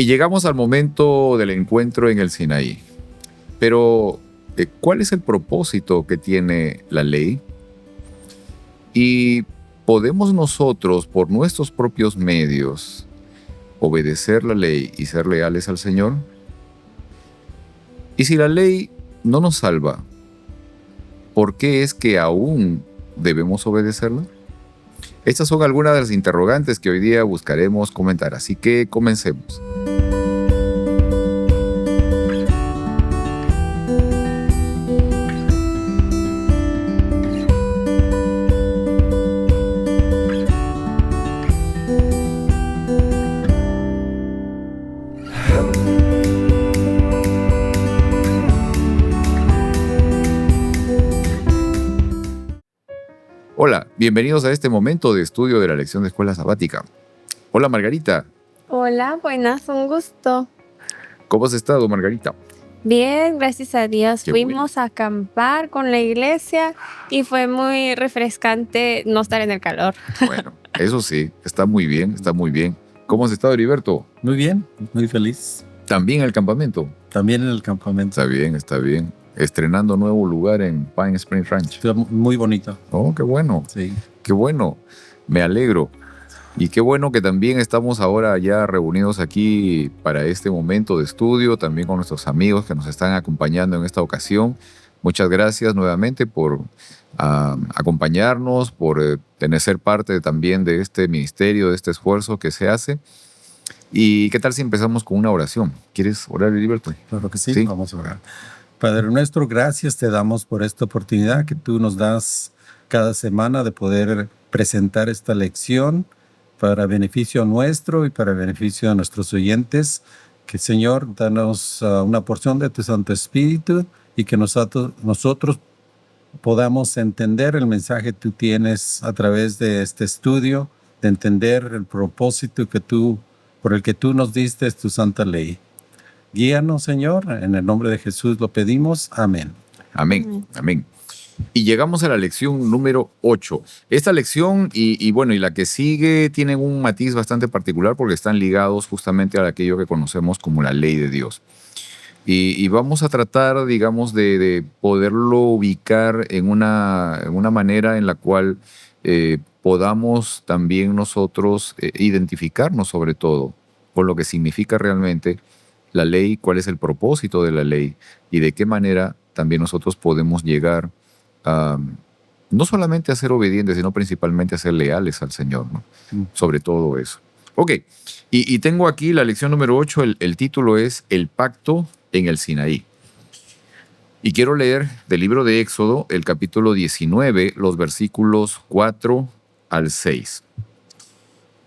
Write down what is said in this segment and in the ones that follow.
Y llegamos al momento del encuentro en el Sinaí. Pero, ¿cuál es el propósito que tiene la ley? Y ¿podemos nosotros, por nuestros propios medios, obedecer la ley y ser leales al Señor? Y si la ley no nos salva, ¿por qué es que aún debemos obedecerla? Estas son algunas de las interrogantes que hoy día buscaremos comentar, así que comencemos. Hola, bienvenidos a este momento de estudio de la lección de escuela sabática. Hola, Margarita. Hola, buenas, un gusto. ¿Cómo has estado, Margarita? Bien, gracias a Dios. Qué Fuimos a acampar con la iglesia y fue muy refrescante no estar en el calor. Bueno, eso sí, está muy bien, está muy bien. ¿Cómo has estado, Heriberto? Muy bien, muy feliz. ¿También en el campamento? También en el campamento. Está bien, está bien. Estrenando nuevo lugar en Pine Spring Ranch. Está muy bonito. Oh, qué bueno. Sí. Qué bueno. Me alegro. Y qué bueno que también estamos ahora ya reunidos aquí para este momento de estudio, también con nuestros amigos que nos están acompañando en esta ocasión. Muchas gracias nuevamente por acompañarnos, por ser parte también de este ministerio, de este esfuerzo que se hace. ¿Y qué tal si empezamos con una oración? ¿Quieres orar, Heriberto? Claro que sí, vamos a orar. Padre nuestro, gracias te damos por esta oportunidad que tú nos das cada semana de poder presentar esta lección para beneficio nuestro y para beneficio de nuestros oyentes. Que, Señor, danos una porción de tu Santo Espíritu y que nosotros podamos entender el mensaje que tú tienes a través de este estudio, de entender el propósito por el que tú nos diste tu santa ley. Guíanos, Señor, en el nombre de Jesús lo pedimos. Amén. Amén, amén. Y llegamos a la lección número 8. Esta lección y la que sigue tienen un matiz bastante particular porque están ligados justamente a aquello que conocemos como la ley de Dios. Y vamos a tratar, digamos, de poderlo ubicar en una manera en la cual podamos también nosotros identificarnos sobre todo con lo que significa realmente la ley, cuál es el propósito de la ley y de qué manera también nosotros podemos llegar no solamente a ser obedientes, sino principalmente a ser leales al Señor, ¿no? Sobre todo eso. Ok, y tengo aquí la lección número 8, el título es El pacto en el Sinaí. Y quiero leer del libro de Éxodo, el capítulo 19, los versículos 4 al 6.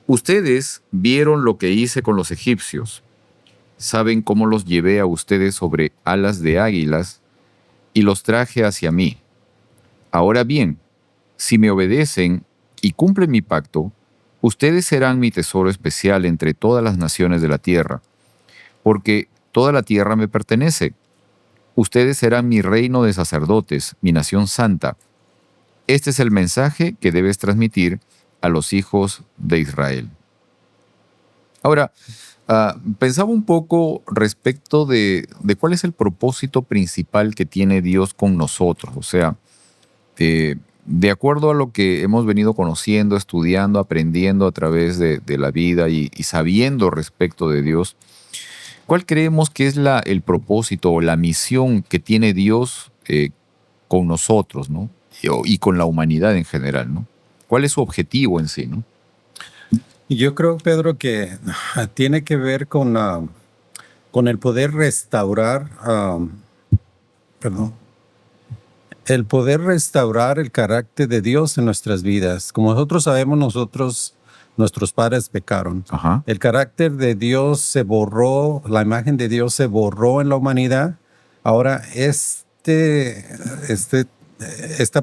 Ustedes vieron lo que hice con los egipcios. Saben cómo los llevé a ustedes sobre alas de águilas y los traje hacia mí. Ahora bien, si me obedecen y cumplen mi pacto, ustedes serán mi tesoro especial entre todas las naciones de la tierra, porque toda la tierra me pertenece. Ustedes serán mi reino de sacerdotes, mi nación santa. Este es el mensaje que debes transmitir a los hijos de Israel. Ahora, pensaba un poco respecto de cuál es el propósito principal que tiene Dios con nosotros. O sea, de acuerdo a lo que hemos venido conociendo, estudiando, aprendiendo a través de la vida y sabiendo respecto de Dios, ¿cuál creemos que es el propósito o la misión que tiene Dios con nosotros, ¿no? Y con la humanidad en general, ¿no? ¿Cuál es su objetivo en sí, ¿no? Yo creo, Pedro, que tiene que ver con el poder restaurar, el poder restaurar el carácter de Dios en nuestras vidas. Como nosotros sabemos, nuestros padres pecaron. Ajá. El carácter de Dios se borró, la imagen de Dios se borró en la humanidad. Ahora, esta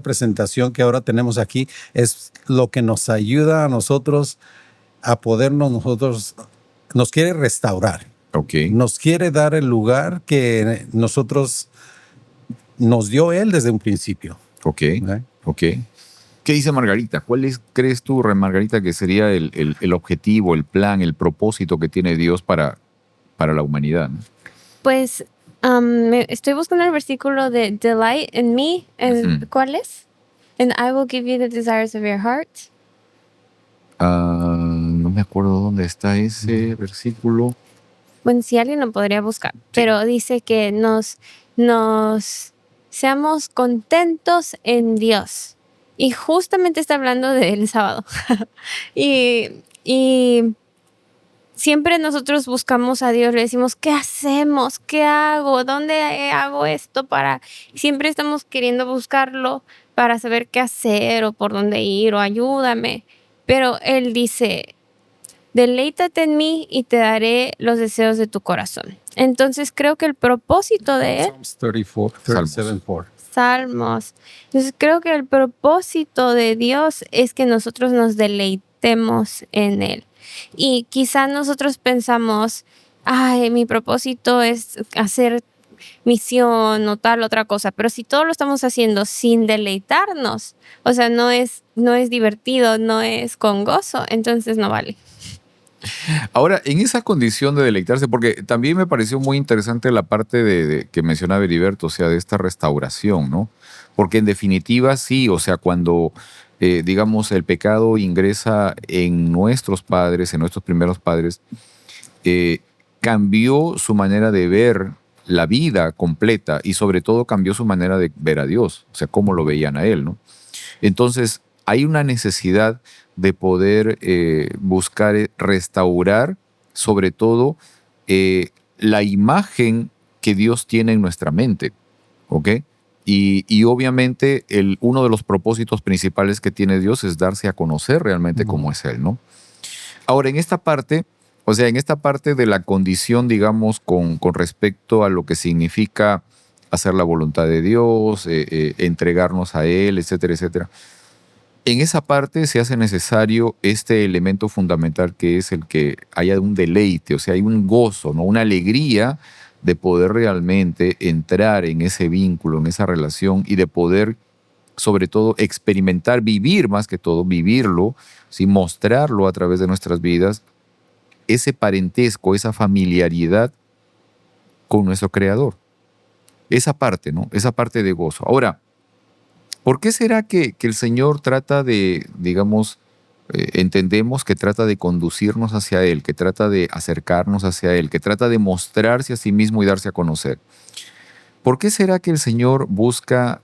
presentación que ahora tenemos aquí es lo que nos ayuda a nosotros a nos quiere restaurar. Okay. Nos quiere dar el lugar que nos dio Él desde un principio. Ok. ¿Qué dice Margarita? ¿Cuál crees tú, Margarita, que sería el objetivo, el plan, el propósito que tiene Dios para para la humanidad, ¿no? Pues estoy buscando el versículo de Delight in me. Ujú. ¿Cuál es? And I will give you the desires of your heart. No me acuerdo dónde está ese versículo. Bueno, si alguien lo podría buscar. Pero dice que nos seamos contentos en Dios. Y justamente está hablando del sábado. y siempre nosotros buscamos a Dios, le decimos, ¿qué hacemos? ¿Qué hago? ¿Dónde hago esto para? Siempre estamos queriendo buscarlo para saber qué hacer o por dónde ir o ayúdame. Pero Él dice, deleítate en mí y te daré los deseos de tu corazón. Entonces creo que el propósito de Él, Psalms 34, 37:4. Salmos, entonces creo que el propósito de Dios es que nosotros nos deleitemos en Él. Y quizá nosotros pensamos, ay, mi propósito es hacer misión o tal otra cosa, pero si todo lo estamos haciendo sin deleitarnos, o sea, no es divertido, no es con gozo, entonces no vale. Ahora, en esa condición de deleitarse, porque también me pareció muy interesante la parte que mencionaba Heriberto, o sea, de esta restauración, ¿no? Porque en definitiva sí, o sea, cuando, digamos, el pecado ingresa en nuestros padres, en nuestros primeros padres, eh, cambió su manera de ver la vida completa y sobre todo cambió su manera de ver a Dios, o sea, cómo lo veían a Él, ¿no? Entonces, hay una necesidad de poder buscar restaurar, sobre todo, la imagen que Dios tiene en nuestra mente, ¿ok? Y obviamente uno de los propósitos principales que tiene Dios es darse a conocer realmente cómo es Él, ¿no? Ahora, en esta parte, o sea, en esta parte de la condición, digamos, con respecto a lo que significa hacer la voluntad de Dios, entregarnos a Él, etcétera, etcétera. En esa parte se hace necesario este elemento fundamental que es el que haya un deleite, o sea, hay un gozo, ¿no? Una alegría de poder realmente entrar en ese vínculo, en esa relación y de poder, sobre todo, experimentar, vivir más que todo, vivirlo, ¿sí? Mostrarlo a través de nuestras vidas, ese parentesco, esa familiaridad con nuestro Creador. Esa parte, ¿no? Esa parte de gozo. Ahora, ¿por qué será que el Señor trata de, digamos, entendemos que trata de conducirnos hacia Él, que trata de acercarnos hacia Él, que trata de mostrarse a sí mismo y darse a conocer? ¿Por qué será que el Señor busca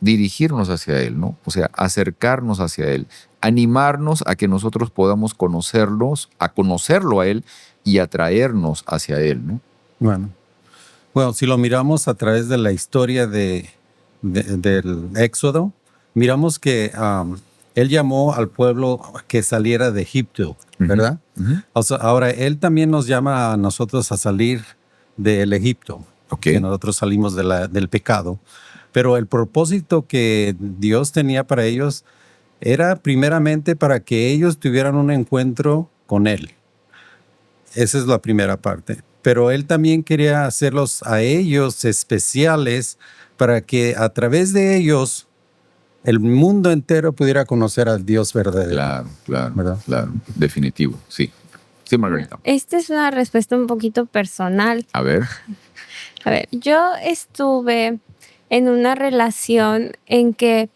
dirigirnos hacia Él, ¿no? O sea, acercarnos hacia Él, animarnos a que nosotros podamos conocerlos, a conocerlo a Él y atraernos hacia Él, ¿no? Bueno, si lo miramos a través de la historia del Éxodo, miramos que Él llamó al pueblo que saliera de Egipto, ¿verdad? Ujú. O sea, ahora, Él también nos llama a nosotros a salir del Egipto, Ok. que nosotros salimos del pecado. Pero el propósito que Dios tenía para ellos era primeramente para que ellos tuvieran un encuentro con Él. Esa es la primera parte. Pero Él también quería hacerlos a ellos especiales para que a través de ellos el mundo entero pudiera conocer al Dios verdadero. Claro, claro, ¿Verdad? claro, definitivo, sí. Sí, Margarita. Esta es una respuesta un poquito personal. A ver. A ver, yo estuve en una relación en que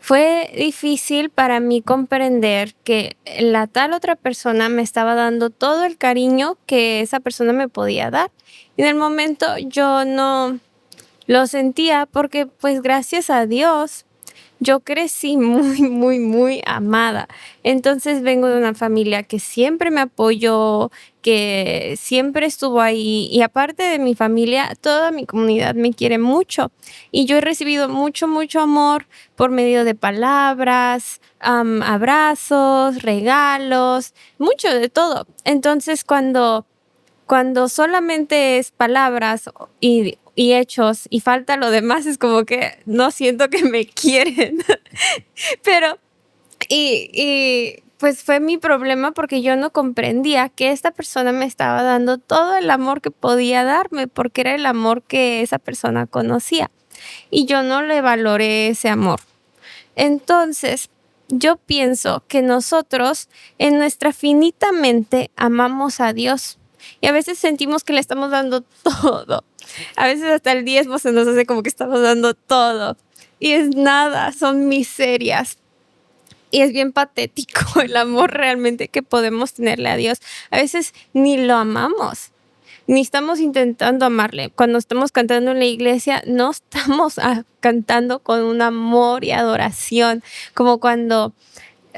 fue difícil para mí comprender que la tal otra persona me estaba dando todo el cariño que esa persona me podía dar. Y en el momento yo no lo sentía porque, pues, gracias a Dios, yo crecí muy, muy, muy amada. Entonces vengo de una familia que siempre me apoyó, que siempre estuvo ahí. Y aparte de mi familia, toda mi comunidad me quiere mucho. Y yo he recibido mucho, mucho amor por medio de palabras, abrazos, regalos, mucho de todo. Entonces cuando solamente es palabras y hechos y falta lo demás, es como que no siento que me quieren. Pero, pues fue mi problema porque yo no comprendía que esta persona me estaba dando todo el amor que podía darme, porque era el amor que esa persona conocía. Y yo no le valoré ese amor. Entonces, yo pienso que nosotros en nuestra finita mente amamos a Dios. Y a veces sentimos que le estamos dando todo. A veces hasta el diezmo se nos hace como que estamos dando todo. Y es nada, son miserias. Y es bien patético el amor realmente que podemos tenerle a Dios. A veces ni lo amamos, ni estamos intentando amarle. Cuando estamos cantando en la iglesia, no estamos cantando con un amor y adoración, como cuando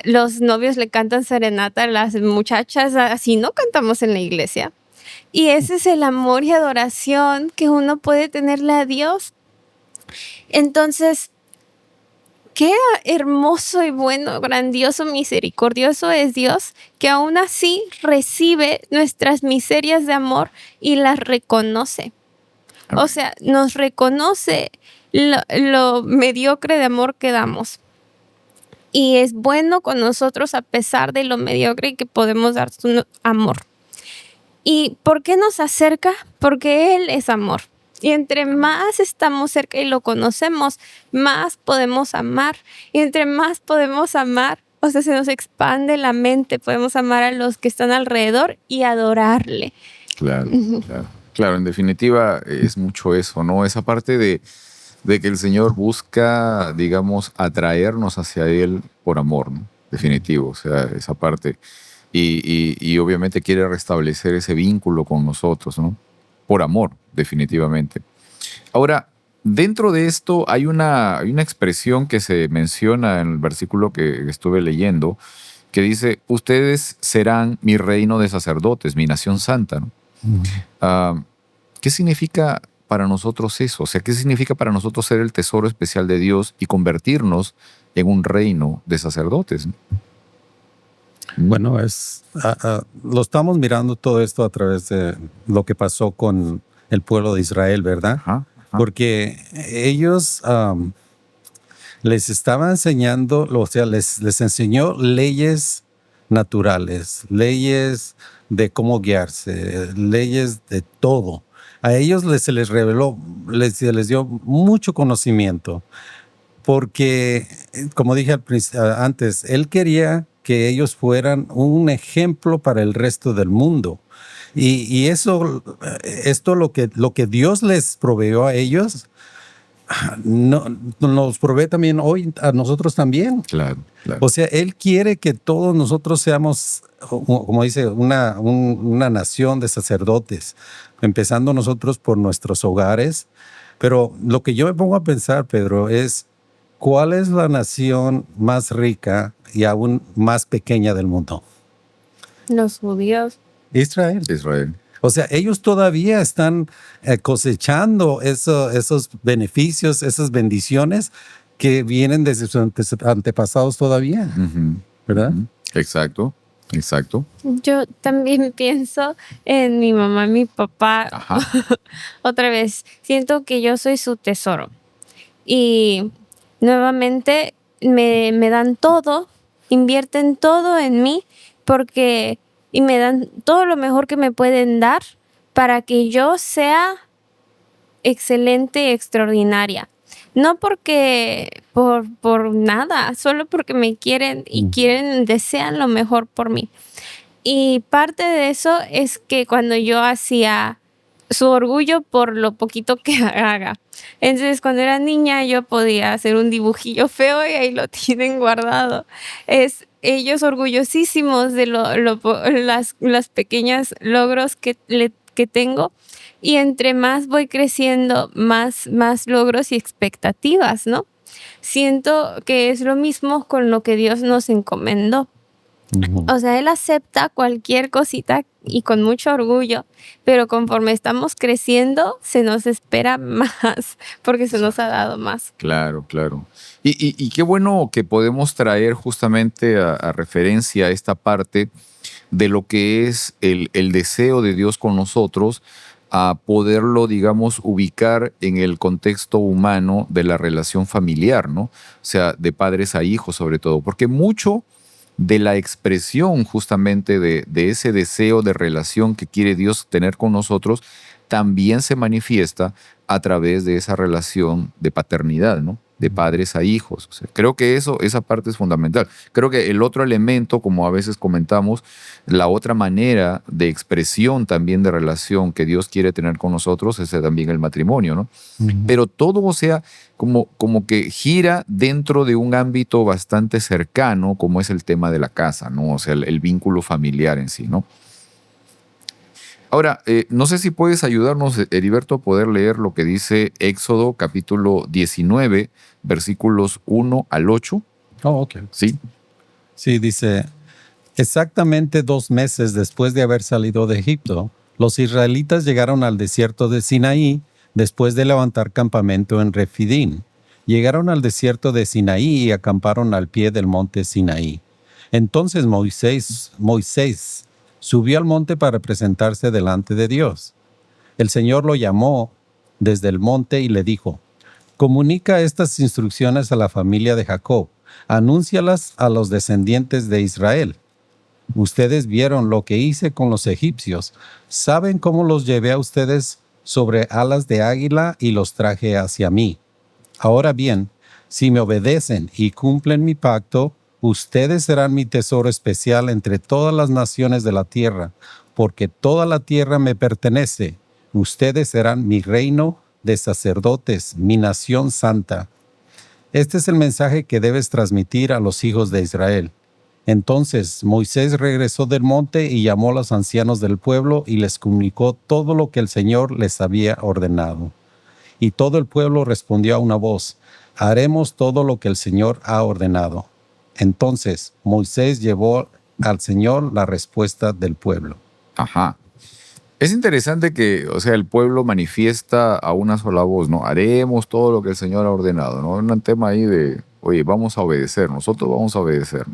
los novios le cantan serenata a las muchachas, así no cantamos en la iglesia. Y ese es el amor y adoración que uno puede tenerle a Dios. Entonces, qué hermoso y bueno, grandioso, misericordioso es Dios, que aún así recibe nuestras miserias de amor y las reconoce. Amén. O sea, nos reconoce lo mediocre de amor que damos. Y es bueno con nosotros a pesar de lo mediocre que podemos dar su amor. ¿Y por qué nos acerca? Porque Él es amor. Y entre más estamos cerca y lo conocemos, más podemos amar. Y entre más podemos amar, o sea, se nos expande la mente. Podemos amar a los que están alrededor y adorarle. Claro, claro. Claro, en definitiva es mucho eso, ¿no? Esa parte de que el Señor busca, digamos, atraernos hacia Él por amor, ¿no? Definitivo, o sea, esa parte. Y obviamente quiere restablecer ese vínculo con nosotros, ¿no? Por amor, definitivamente. Ahora, dentro de esto hay una expresión que se menciona en el versículo que estuve leyendo, que dice, ustedes serán mi reino de sacerdotes, mi nación santa, ¿no? Ah, ¿qué significa para nosotros eso? O sea, ¿qué significa para nosotros ser el tesoro especial de Dios y convertirnos en un reino de sacerdotes, ¿no? Bueno, lo estamos mirando todo esto a través de lo que pasó con el pueblo de Israel, ¿verdad? Ajá, ajá. Porque ellos les estaba enseñando, o sea, les enseñó leyes naturales, leyes de cómo guiarse, leyes de todo. A ellos se les reveló, se les dio mucho conocimiento, porque, como dije antes, él quería que ellos fueran un ejemplo para el resto del mundo. Y esto lo que Dios les proveyó a ellos, nos provee también hoy a nosotros también. Claro, claro. O sea, Él quiere que todos nosotros seamos, como dice, una nación de sacerdotes, empezando nosotros por nuestros hogares. Pero lo que yo me pongo a pensar, Pedro, es ¿cuál es la nación más rica y aún más pequeña del mundo? Los judíos. Israel. Israel. O sea, ellos todavía están cosechando esos beneficios, esas bendiciones que vienen desde sus antepasados todavía, Ujú, ¿verdad? ujú. Exacto, exacto. Yo también pienso en mi mamá y mi papá. Ajá. Otra vez, siento que yo soy su tesoro. Y nuevamente me dan todo, invierten todo en mí y me dan todo lo mejor que me pueden dar para que yo sea excelente, extraordinaria. No porque por nada, solo porque me quieren y desean lo mejor por mí. Y parte de eso es que cuando yo hacía su orgullo por lo poquito que haga. Entonces, cuando era niña, yo podía hacer un dibujillo feo y ahí lo tienen guardado. Ellos orgullosísimos de las pequeñas logros que tengo. Y entre más voy creciendo, más logros y expectativas, ¿no? Siento que es lo mismo con lo que Dios nos encomendó. O sea, Él acepta cualquier cosita y con mucho orgullo, pero conforme estamos creciendo, se nos espera más, porque se nos ha dado más. Claro, claro. Y qué bueno que podemos traer justamente a referencia esta parte de lo que es el deseo de Dios con nosotros, a poderlo, digamos, ubicar en el contexto humano de la relación familiar, ¿no? O sea, de padres a hijos sobre todo, porque mucho de la expresión justamente de ese deseo de relación que quiere Dios tener con nosotros, también se manifiesta a través de esa relación de paternidad, ¿no? de padres a hijos. O sea, creo que esa parte es fundamental. Creo que el otro elemento, como a veces comentamos, la otra manera de expresión también de relación que Dios quiere tener con nosotros es también el matrimonio, ¿no? Pero todo, o sea, como que gira dentro de un ámbito bastante cercano, como es el tema de la casa, ¿no? O sea, el vínculo familiar en sí, ¿no? Ahora, no sé si puedes ayudarnos, Heriberto, a poder leer lo que dice Éxodo capítulo 19, versículos 1 al 8. Oh, ok. ¿Sí? Sí, dice, exactamente 2 meses después de haber salido de Egipto, los israelitas llegaron al desierto de Sinaí después de levantar campamento en Refidín. Llegaron al desierto de Sinaí y acamparon al pie del monte Sinaí. Entonces Moisés subió al monte para presentarse delante de Dios. El Señor lo llamó desde el monte y le dijo, comunica estas instrucciones a la familia de Jacob, anúncialas a los descendientes de Israel. Ustedes vieron lo que hice con los egipcios. ¿Saben cómo los llevé a ustedes sobre alas de águila y los traje hacia mí? Ahora bien, si me obedecen y cumplen mi pacto, ustedes serán mi tesoro especial entre todas las naciones de la tierra, porque toda la tierra me pertenece. Ustedes serán mi reino de sacerdotes, mi nación santa. Este es el mensaje que debes transmitir a los hijos de Israel. Entonces Moisés regresó del monte y llamó a los ancianos del pueblo y les comunicó todo lo que el Señor les había ordenado. Y todo el pueblo respondió a una voz, haremos todo lo que el Señor ha ordenado. Entonces Moisés llevó al Señor la respuesta del pueblo. Ajá. Es interesante que, o sea, el pueblo manifiesta a una sola voz, ¿no? Haremos todo lo que el Señor ha ordenado, ¿no? Un tema ahí de, oye, vamos a obedecer, nosotros vamos a obedecer.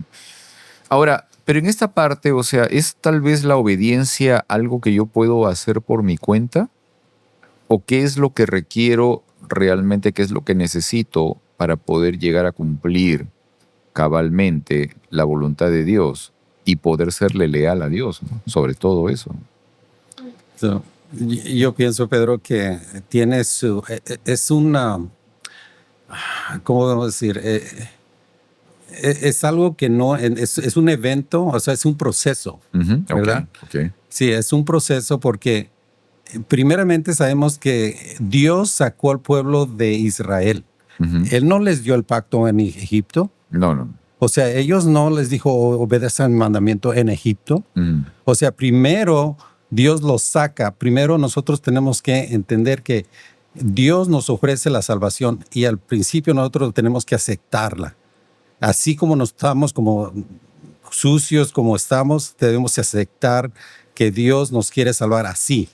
Ahora, pero en esta parte, o sea, ¿es tal vez la obediencia algo que yo puedo hacer por mi cuenta? ¿O qué es lo que requiero realmente, qué es lo que necesito para poder llegar a cumplir cabalmente la voluntad de Dios y poder serle leal a Dios, ¿no? Sobre todo eso. Yo pienso, Pedro, que tiene es una, ¿cómo vamos a decir? Es algo que no, es un evento, o sea, es un proceso, ¿verdad? Okay. Sí, es un proceso porque primeramente sabemos que Dios sacó al pueblo de Israel. Él no les dio el pacto en Egipto. No. O sea, ellos no les dijo obedezcan el mandamiento en Egipto. O sea, primero Dios los saca. Primero nosotros tenemos que entender que Dios nos ofrece la salvación y al principio nosotros tenemos que aceptarla. Así como nos estamos como sucios, como estamos, debemos aceptar que Dios nos quiere salvar así.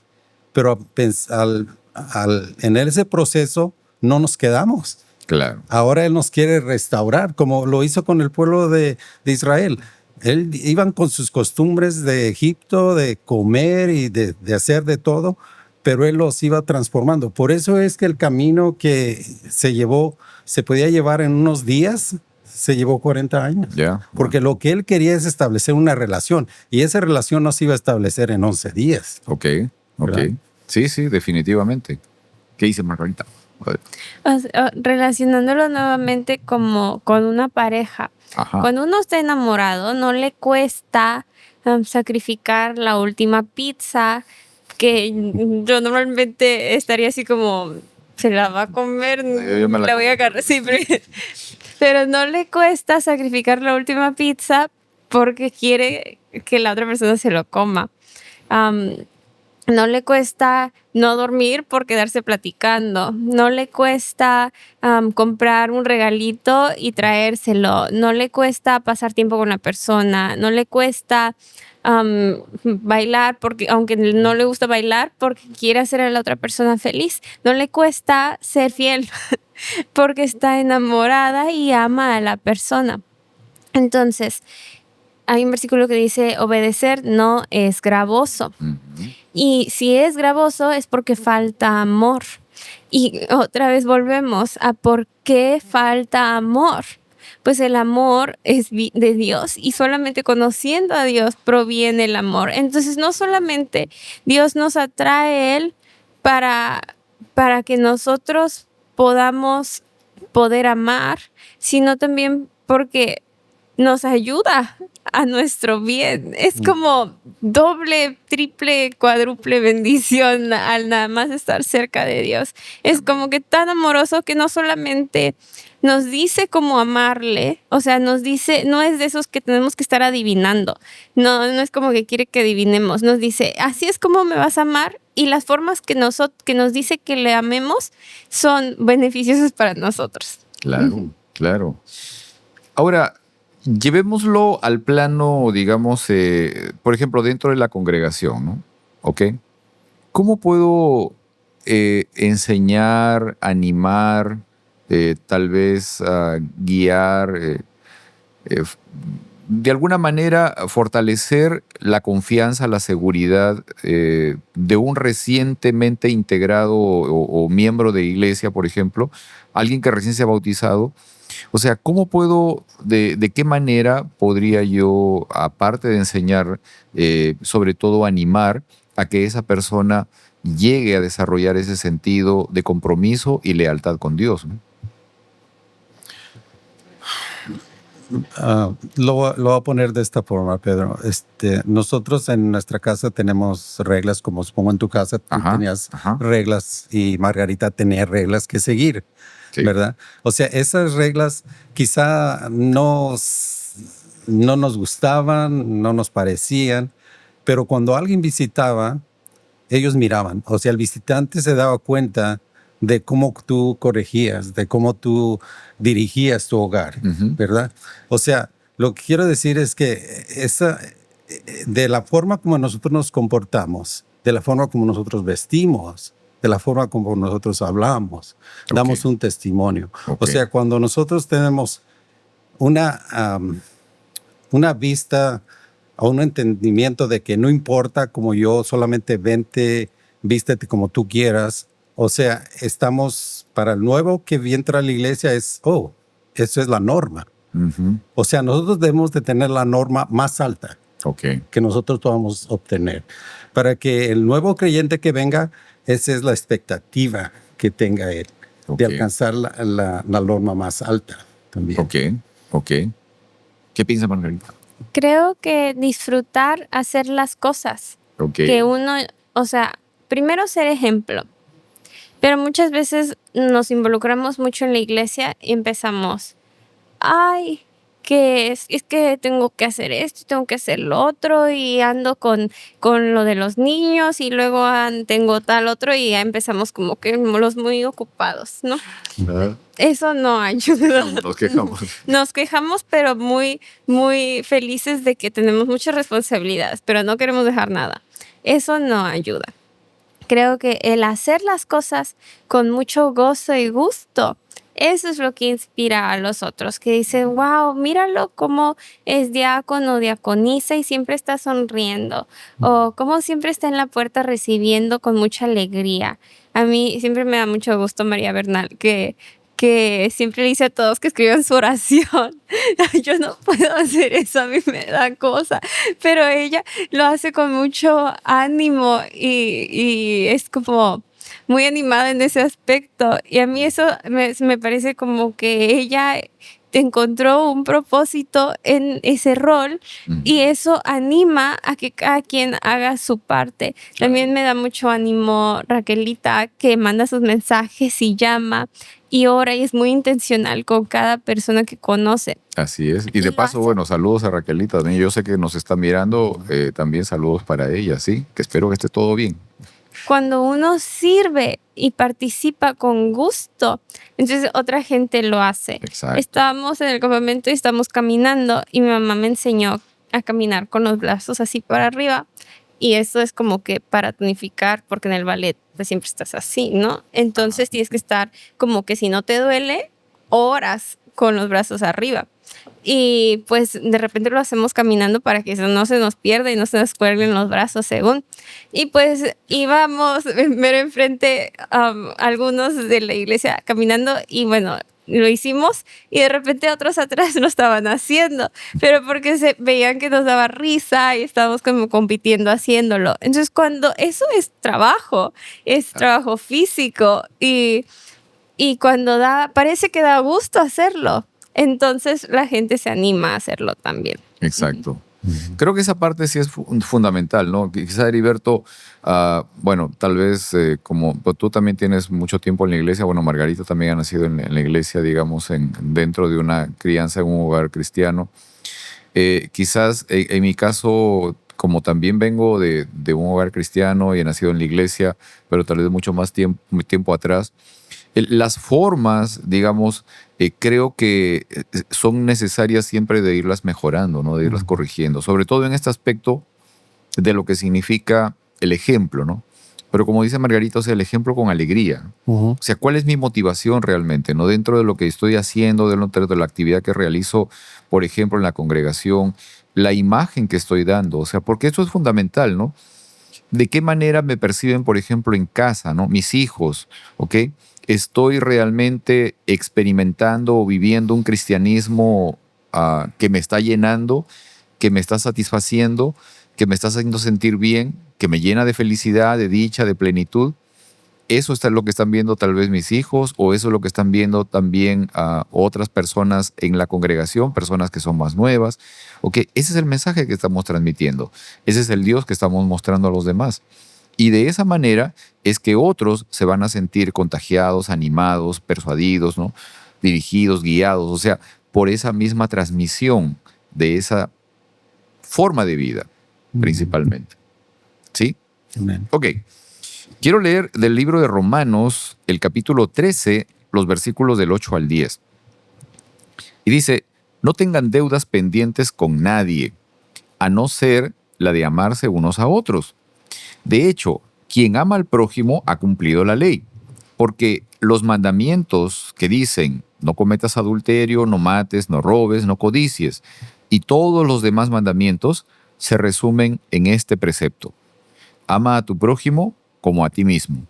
Pero en ese proceso no nos quedamos. Claro. Ahora Él nos quiere restaurar, como lo hizo con el pueblo de Israel. Él iban con sus costumbres de Egipto, de comer y de hacer de todo, pero Él los iba transformando. Por eso es que el camino que se podía llevar en unos días, se llevó 40 años. Porque lo que Él quería es establecer una relación, y esa relación no se iba a establecer en 11 días. Ok. Sí, definitivamente. ¿Qué dice Margarita? Relacionándolo nuevamente como con una pareja. Ajá. Cuando uno está enamorado, no le cuesta sacrificar la última pizza, que yo normalmente estaría así como, se la va a comer, yo me la voy a agarrar. Sí, pero no le cuesta sacrificar la última pizza porque quiere que la otra persona se lo coma. No le cuesta no dormir por quedarse platicando. No le cuesta comprar un regalito y traérselo. No le cuesta pasar tiempo con la persona. No le cuesta bailar, porque aunque no le gusta bailar, porque quiere hacer a la otra persona feliz. No le cuesta ser fiel porque está enamorada y ama a la persona. Entonces, hay un versículo que dice, obedecer no es gravoso. Y si es gravoso es porque falta amor. Y otra vez volvemos a por qué falta amor. Pues el amor es de Dios y solamente conociendo a Dios proviene el amor. Entonces no solamente Dios nos atrae a Él para que nosotros podamos poder amar, sino también porque nos ayuda a nuestro bien. Es como doble, triple, cuádruple bendición al nada más estar cerca de Dios. Es como que tan amoroso que no solamente nos dice cómo amarle, o sea, nos dice, no es de esos que tenemos que estar adivinando, no es como que quiere que adivinemos, nos dice, así es como me vas a amar, y las formas que nos dice que le amemos son beneficiosas para nosotros. Claro, claro. Ahora, llevémoslo al plano, digamos, por ejemplo, dentro de la congregación, ¿no? ¿Ok? ¿Cómo puedo enseñar, animar, tal vez guiar, eh, de alguna manera fortalecer la confianza, la seguridad de un recientemente integrado o miembro de iglesia, por ejemplo, alguien que recién se ha bautizado? O sea, ¿cómo puedo, de qué manera podría yo, aparte de enseñar, sobre todo animar a que esa persona llegue a desarrollar ese sentido de compromiso y lealtad con Dios, ¿no? Lo voy a poner de esta forma, Pedro. Nosotros en nuestra casa tenemos reglas, como supongo en tu casa tú Ajá, tenías ajá. reglas y Margarita tenía reglas que seguir, Sí. ¿verdad? O sea, esas reglas quizá no nos gustaban, no nos parecían, pero cuando alguien visitaba, ellos miraban. O sea, el visitante se daba cuenta de cómo tú corregías, de cómo tú dirigías tu hogar, Ujú. ¿verdad? O sea, lo que quiero decir es que de la forma como nosotros nos comportamos, de la forma como nosotros vestimos, de la forma como nosotros hablamos, damos Ok. un testimonio. Ok. O sea, cuando nosotros tenemos una, una vista o un entendimiento de que no importa como yo, solamente vente, vístete como tú quieras. O sea, estamos para el nuevo que entra a la iglesia eso es la norma. Ujú. O sea, nosotros debemos de tener la norma más alta Ok. que nosotros podamos obtener. Para que el nuevo creyente que venga, esa es la expectativa que tenga él, Ok. de alcanzar la norma más alta también. Ok. Ok. ¿Qué piensa Margarita? Creo que disfrutar hacer las cosas. Ok. Que uno, o sea, primero ser ejemplo. Pero muchas veces nos involucramos mucho en la iglesia y empezamos, ay, que es que tengo que hacer esto, y tengo que hacer lo otro, y ando con lo de los niños, y luego tengo tal otro, y ya empezamos como que los muy ocupados, ¿no? Ah, Eso no ayuda. nos quejamos. Nos quejamos, pero muy, muy felices de que tenemos muchas responsabilidades, pero no queremos dejar nada. Eso no ayuda. Creo que el hacer las cosas con mucho gozo y gusto, eso es lo que inspira a los otros, que dicen, wow, míralo cómo es diácono o diaconisa y siempre está sonriendo, o cómo siempre está en la puerta recibiendo con mucha alegría. A mí siempre me da mucho gusto María Bernal, que siempre le dice a todos que escriban su oración. Yo no puedo hacer eso, a mí me da cosa, pero ella lo hace con mucho ánimo y es como muy animada en ese aspecto. Y a mí eso me parece como que ella encontró un propósito en ese rol y eso anima a que cada quien haga su parte. También me da mucho ánimo Raquelita, que manda sus mensajes y llama y ora y es muy intencional con cada persona que conoce. Así es. Y Y de lo paso, hace. bueno, saludos a Raquelita también. Yo sé que nos está mirando. También saludos para ella, sí. Que espero que esté todo bien. Cuando uno sirve y participa con gusto, entonces otra gente lo hace. Exacto. Estábamos en el campamento y estamos caminando y mi mamá me enseñó a caminar con los brazos así para arriba y eso es como que para tonificar porque en el ballet pues siempre estás así, ¿no? Entonces tienes que estar como que si no te duele, horas con los brazos arriba. Y pues de repente lo hacemos caminando para que eso no se nos pierda y no se nos cuelguen los brazos según. Y pues íbamos ver enfrente algunos de la iglesia caminando y bueno, lo hicimos y de repente otros atrás lo estaban haciendo, pero porque se veían que nos daba risa y estábamos como compitiendo haciéndolo. Entonces cuando eso es trabajo físico y cuando parece que da gusto hacerlo, entonces la gente se anima a hacerlo también. Exacto. Creo que esa parte sí es fundamental, ¿no? Quizá Heriberto, bueno, tal vez como pues, tú también tienes mucho tiempo en la iglesia, bueno, Margarita también ha nacido en la iglesia, digamos, dentro de una crianza en un hogar cristiano. Quizás en mi caso, como también vengo de un hogar cristiano y he nacido en la iglesia, pero tal vez mucho más tiempo atrás, las formas, digamos, creo que son necesarias siempre de irlas mejorando, ¿no? De irlas corrigiendo, sobre todo en este aspecto de lo que significa el ejemplo, ¿no? Pero como dice Margarita, o sea, el ejemplo con alegría. O sea, ¿cuál es mi motivación realmente? ¿No? Dentro de lo que estoy haciendo, dentro de la actividad que realizo, por ejemplo, en la congregación, la imagen que estoy dando. O sea, porque eso es fundamental, ¿no? ¿De qué manera me perciben, por ejemplo, en casa, ¿no? Mis hijos, ¿ok? ¿Estoy realmente experimentando o viviendo un cristianismo que me está llenando, que me está satisfaciendo, que me está haciendo sentir bien, que me llena de felicidad, de dicha, de plenitud? ¿Eso es lo que están viendo tal vez mis hijos, o eso es lo que están viendo también otras personas en la congregación, personas que son más nuevas? ¿Ok? Ese es el mensaje que estamos transmitiendo. Ese es el Dios que estamos mostrando a los demás. Y de esa manera es que otros se van a sentir contagiados, animados, persuadidos, ¿no? Dirigidos, guiados, o sea, por esa misma transmisión de esa forma de vida, principalmente. ¿Sí? Amén. Ok. Quiero leer del libro de Romanos, el capítulo 13, los versículos del 8 al 10. Y dice, no tengan deudas pendientes con nadie, a no ser la de amarse unos a otros. De hecho, quien ama al prójimo ha cumplido la ley, porque los mandamientos que dicen, no cometas adulterio, no mates, no robes, no codicies, y todos los demás mandamientos se resumen en este precepto: ama a tu prójimo como a ti mismo.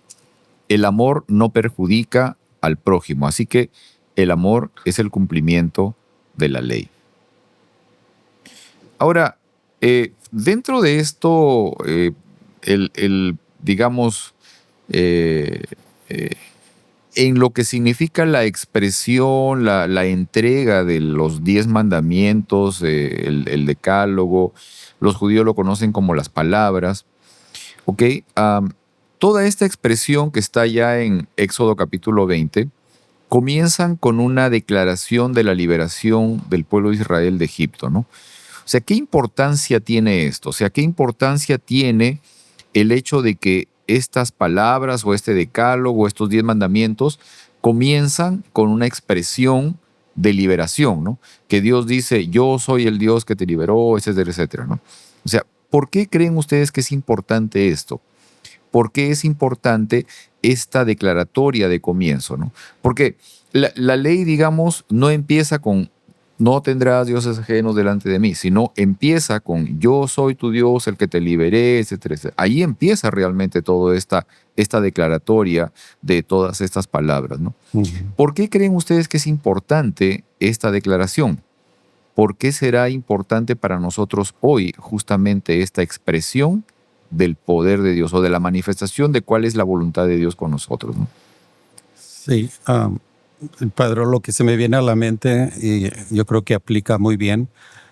El amor no perjudica al prójimo, así que el amor es el cumplimiento de la ley. Ahora, dentro de esto, digamos, en lo que significa la expresión, la entrega de los 10 mandamientos, el decálogo, los judíos lo conocen como las palabras, ¿ok? Toda esta expresión que está ya en Éxodo capítulo 20, comienzan con una declaración de la liberación del pueblo de Israel de Egipto, ¿no? O sea, ¿qué importancia tiene esto? O sea, ¿qué importancia tiene el hecho de que estas palabras o este decálogo, estos 10 mandamientos, comienzan con una expresión de liberación, ¿no? Que Dios dice, yo soy el Dios que te liberó, etcétera, etcétera, ¿no? O sea, ¿por qué creen ustedes que es importante esto? ¿Por qué es importante esta declaratoria de comienzo, ¿no? Porque la ley, digamos, no empieza con no tendrás dioses ajenos delante de mí, sino empieza con yo soy tu Dios, el que te liberé, etcétera, etcétera. Ahí empieza realmente toda esta declaratoria de todas estas palabras, ¿no? ¿Por qué creen ustedes que es importante esta declaración? ¿Por qué será importante para nosotros hoy justamente esta expresión del poder de Dios o de la manifestación de cuál es la voluntad de Dios con nosotros, ¿no? Sí, Padre, lo que se me viene a la mente, y yo creo que aplica muy bien,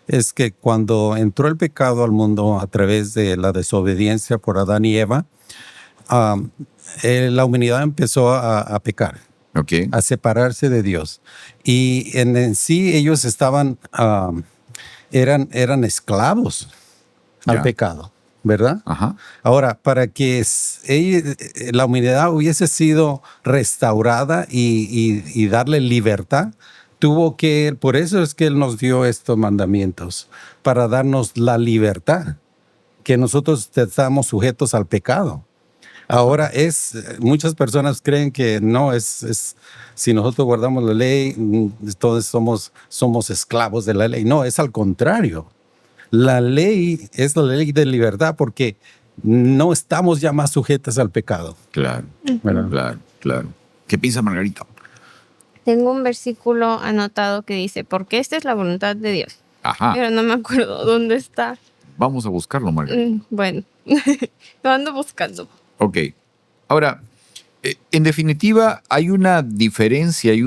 es que cuando entró el pecado al mundo a través de la desobediencia por Adán y Eva, la humanidad empezó a pecar, Okay. a separarse de Dios. Y en sí ellos eran esclavos al pecado, ¿verdad? Ajá. Ahora, para que la humanidad hubiese sido restaurada y darle libertad, por eso es que Él nos dio estos mandamientos, para darnos la libertad, que nosotros estamos sujetos al pecado. Ahora muchas personas creen que no, si nosotros guardamos la ley, entonces somos esclavos de la ley. No, es al contrario. La ley es la ley de libertad porque no estamos ya más sujetos al pecado. Claro, claro. ¿Qué piensa Margarita? Tengo un versículo anotado que dice, porque esta es la voluntad de Dios. Ajá. Pero no me acuerdo dónde está. Vamos a buscarlo, Margarita. Bueno, lo ando buscando. Ok. Ahora, En definitiva, hay una diferencia, hay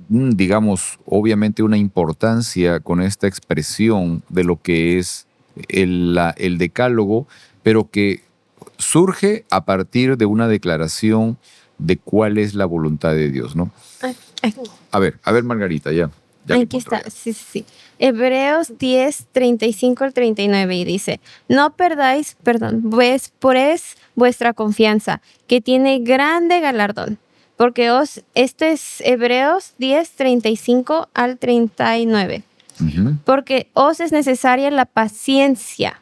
digamos, obviamente una importancia con esta expresión de lo que es el decálogo, pero que surge a partir de una declaración de cuál es la voluntad de Dios, ¿no? Ay, ay, A ver, Margarita, ya que aquí encontró está, ya. sí, sí, sí. Hebreos 10, 35 al 39 y dice, no perdáis, pues vuestra confianza, que tiene grande galardón. Porque esto es Hebreos 10, 35 al 39. Ujú. Porque os es necesaria la paciencia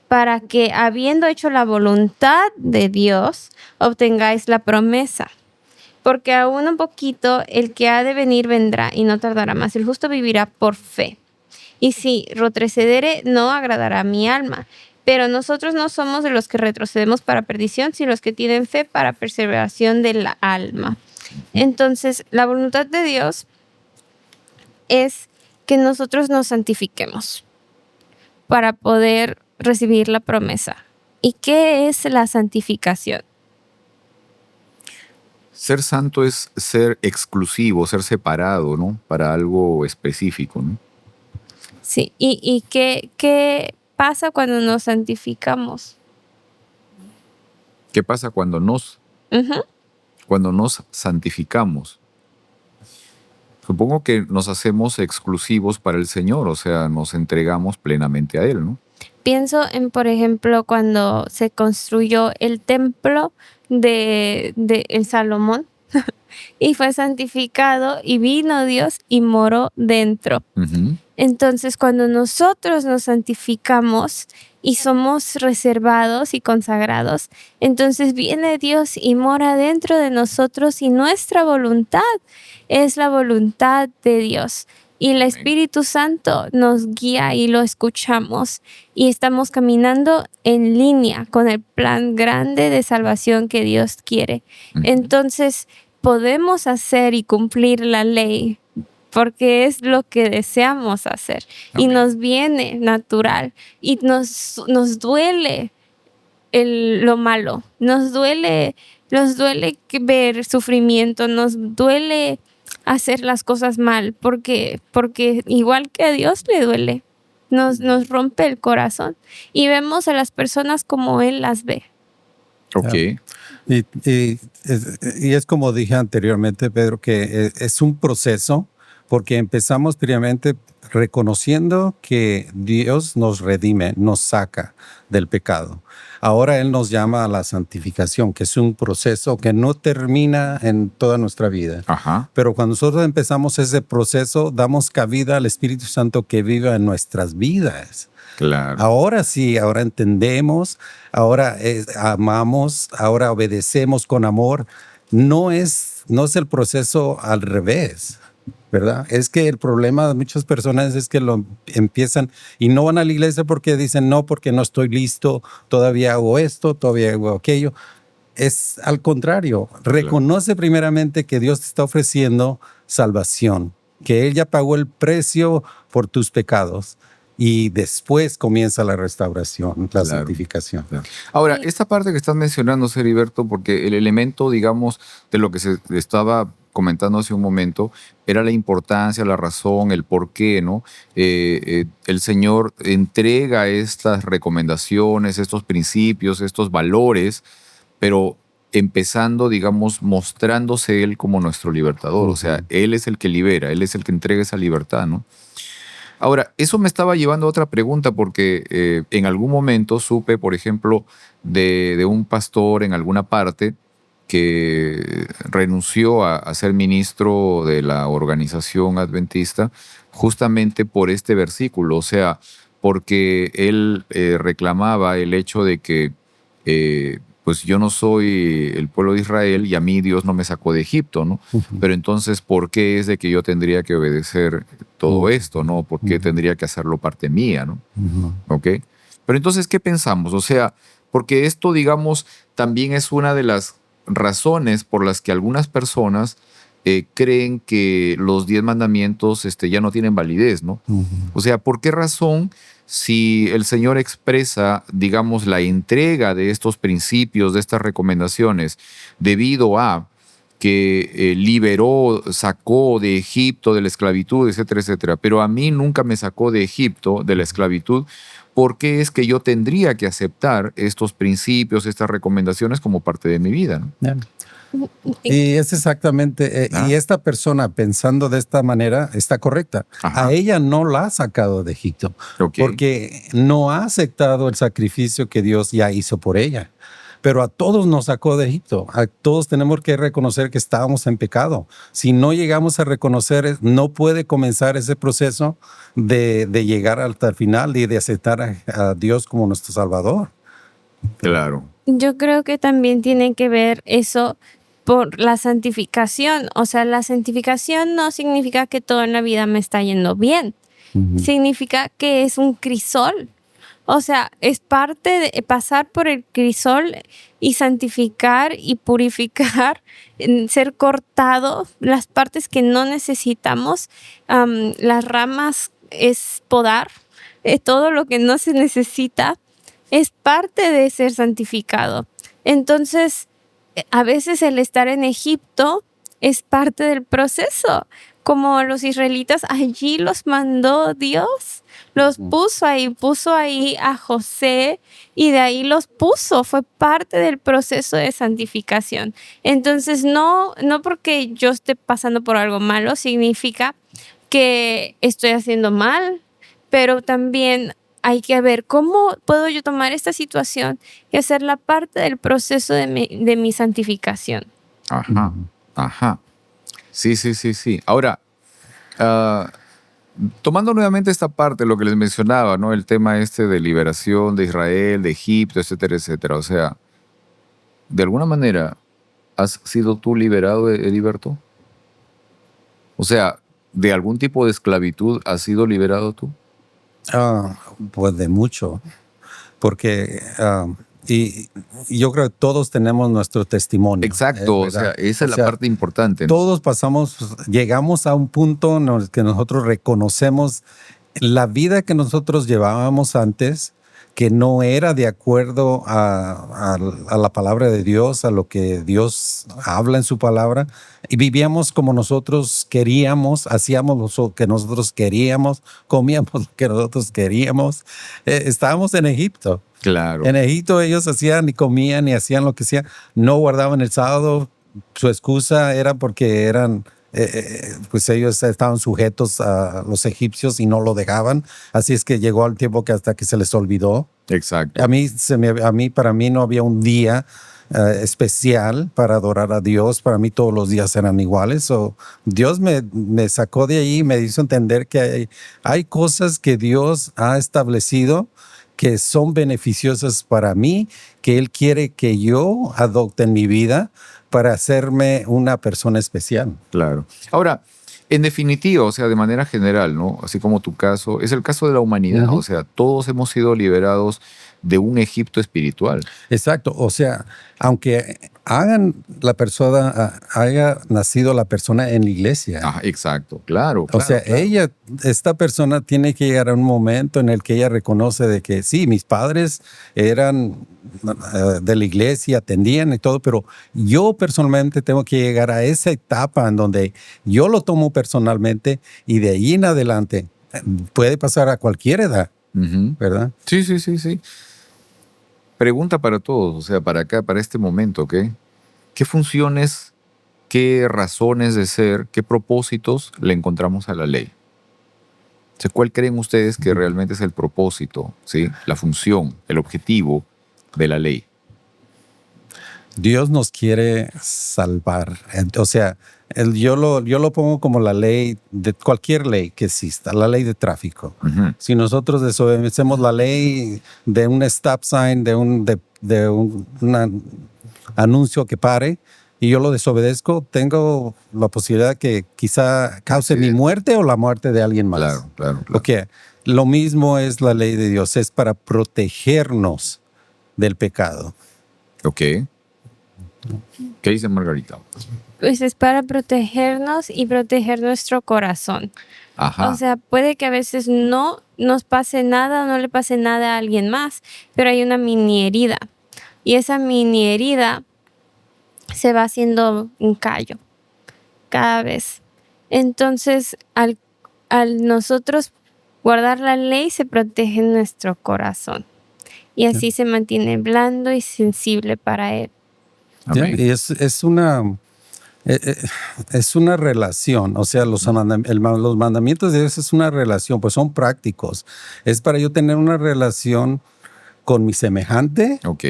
para que, habiendo hecho la voluntad de Dios, obtengáis la promesa. Porque aún un poquito el que ha de venir vendrá y no tardará más. El justo vivirá por fe. Y si retrocedere, no agradará a mi alma. Pero nosotros no somos de los que retrocedemos para perdición, sino los que tienen fe para perseveración del alma. Entonces, la voluntad de Dios es que nosotros nos santifiquemos para poder recibir la promesa. ¿Y qué es la santificación? Ser santo es ser exclusivo, ser separado, ¿no? Para algo específico, ¿no? Sí, ¿y qué pasa cuando nos santificamos? ¿Qué pasa Ujú. cuando nos santificamos? Supongo que nos hacemos exclusivos para el Señor, o sea, nos entregamos plenamente a Él, ¿no? Pienso en, por ejemplo, cuando se construyó el templo de el Salomón y fue santificado y vino Dios y moró dentro. Ujú. Entonces, cuando nosotros nos santificamos y somos reservados y consagrados, entonces viene Dios y mora dentro de nosotros y nuestra voluntad es la voluntad de Dios. Y el Espíritu Santo nos guía y lo escuchamos y estamos caminando en línea con el plan grande de salvación que Dios quiere. Ujú. Entonces, podemos hacer y cumplir la ley porque es lo que deseamos hacer y Amén. nos viene natural y nos duele lo malo, nos duele ver sufrimiento, nos duele hacer las cosas mal, porque igual que a Dios le duele, nos rompe el corazón y vemos a las personas como Él las ve. Ok. Y es como dije anteriormente, Pedro, que es un proceso porque empezamos primeramente reconociendo que Dios nos redime, nos saca del pecado. Ahora Él nos llama a la santificación, que es un proceso que no termina en toda nuestra vida. Ajá. Pero cuando nosotros empezamos ese proceso, damos cabida al Espíritu Santo que vive en nuestras vidas. Claro. Ahora sí, ahora entendemos, ahora amamos, ahora obedecemos con amor. No es el proceso al revés, ¿verdad? Es que el problema de muchas personas es que lo empiezan y no van a la iglesia porque dicen, no, porque no estoy listo, todavía hago esto, todavía hago aquello. Es al contrario, reconoce primeramente que Dios te está ofreciendo salvación, que Él ya pagó el precio por tus pecados. Y después comienza la restauración, la Claro. santificación. Claro. Ahora, Sí. esta parte que estás mencionando, Heriberto, porque el elemento, digamos, de lo que se estaba comentando hace un momento, era la importancia, la razón, el por qué, ¿no? El Señor entrega estas recomendaciones, estos principios, estos valores, pero empezando, digamos, mostrándose Él como nuestro libertador. O sea, Él es el que libera, Él es el que entrega esa libertad, ¿no? Ahora, eso me estaba llevando a otra pregunta porque en algún momento supe, por ejemplo, de un pastor en alguna parte que renunció a ser ministro de la organización adventista justamente por este versículo, o sea, porque él reclamaba el hecho de que pues yo no soy el pueblo de Israel y a mí Dios no me sacó de Egipto, ¿no? Pero entonces, ¿por qué es de que yo tendría que obedecer todo esto, ¿no? ¿Por qué tendría que hacerlo parte mía, ¿no? ¿Ok? Pero entonces, ¿qué pensamos? O sea, porque esto, digamos, también es una de las razones por las que algunas personas creen que los 10 mandamientos ya no tienen validez, ¿no? O sea, ¿por qué razón si el Señor expresa, digamos, la entrega de estos principios, de estas recomendaciones, debido a que liberó, sacó de Egipto, de la esclavitud, etcétera, etcétera. Pero a mí nunca me sacó de Egipto, de la esclavitud. ¿Por qué es que yo tendría que aceptar estos principios, estas recomendaciones como parte de mi vida, ¿no? Ya. Y es exactamente, y esta persona pensando de esta manera está correcta. Ajá. A ella no la ha sacado de Egipto, Ok. porque no ha aceptado el sacrificio que Dios ya hizo por ella. Pero a todos nos sacó de Egipto. A todos tenemos que reconocer que estábamos en pecado. Si no llegamos a reconocer, no puede comenzar ese proceso de llegar hasta el final y de aceptar a Dios como nuestro Salvador. Claro. Yo creo que también tiene que ver eso por la santificación. O sea, la santificación no significa que todo en la vida me está yendo bien. Significa que es un crisol. O sea, es parte de pasar por el crisol y santificar y purificar, ser cortado las partes que no necesitamos. Las ramas es podar, todo lo que no se necesita es parte de ser santificado. Entonces, a veces el estar en Egipto es parte del proceso. Como los israelitas, allí los mandó Dios, los puso ahí a José y de ahí los puso, fue parte del proceso de santificación. Entonces, no porque yo esté pasando por algo malo significa que estoy haciendo mal, pero también hay que ver cómo puedo yo tomar esta situación y hacerla parte del proceso de mi santificación. Ajá. Ajá. Sí, sí, sí, sí. Ahora, tomando nuevamente esta parte, lo que les mencionaba, ¿no? El tema este de liberación de Israel, de Egipto, etcétera, etcétera. O sea, de alguna manera, ¿has sido tú liberado, Heriberto? O sea, ¿de algún tipo de esclavitud has sido liberado tú? Pues de mucho, porque y yo creo que todos tenemos nuestro testimonio. Exacto, o sea, ¿verdad? esa es la parte importante, ¿no? Todos pasamos, llegamos a un punto en el que nosotros reconocemos la vida que nosotros llevábamos antes, que no era de acuerdo a la palabra de Dios, a lo que Dios habla en su palabra, y vivíamos como nosotros queríamos, hacíamos lo que nosotros queríamos, comíamos lo que nosotros queríamos. Estábamos en Egipto. Claro. En Egipto ellos hacían y comían y hacían lo que hacían, no guardaban el sábado. Su excusa era porque eran, pues ellos estaban sujetos a los egipcios y no lo dejaban. Así es que llegó el tiempo que hasta que se les olvidó. Exacto. Para mí no había un día especial para adorar a Dios. Para mí todos los días eran iguales. Dios me sacó de ahí y me hizo entender que hay cosas que Dios ha establecido que son beneficiosas para mí, que Él quiere que yo adopte en mi vida para hacerme una persona especial. Claro. Ahora, en definitiva, o sea, de manera general, ¿no? Así como tu caso, es el caso de la humanidad. O sea, todos hemos sido liberados de un Egipto espiritual. Exacto. O sea, aunque haya nacido la persona en la iglesia. Ah, exacto, claro. O sea, claro. esta persona tiene que llegar a un momento en el que ella reconoce de que sí, mis padres eran de la iglesia, atendían y todo, pero yo personalmente tengo que llegar a esa etapa en donde yo lo tomo personalmente y de ahí en adelante puede pasar a cualquier edad, ¿verdad? Sí, sí, sí, sí. Pregunta para todos, o sea, para acá, para este momento, ¿ok? ¿Qué funciones, qué razones de ser, qué propósitos le encontramos a la ley? O sea, ¿cuál creen ustedes que realmente es el propósito, ¿sí? La función, el objetivo de la ley? Dios nos quiere salvar. O sea, yo lo pongo como la ley, de cualquier ley que exista, la ley de tráfico. Si nosotros desobedecemos la ley de un stop sign, de un anuncio que pare, y yo lo desobedezco, tengo la posibilidad que quizá cause mi muerte o la muerte de alguien más. Claro, claro, claro. Porque lo mismo es la ley de Dios, es para protegernos del pecado. Ok. ¿Qué dice Margarita? Pues es para protegernos y proteger nuestro corazón. Ajá. O sea, puede que a veces no nos pase nada o no le pase nada a alguien más, pero hay una mini herida. Y esa mini herida se va haciendo un callo cada vez. Entonces, al nosotros guardar la ley, se protege nuestro corazón. Y así se mantiene blando y sensible para Él. Ya, Amén. y eh, eh, es una relación, o sea, los mandamientos de Dios es una relación, pues son prácticos. Es para yo tener una relación con mi semejante Ok.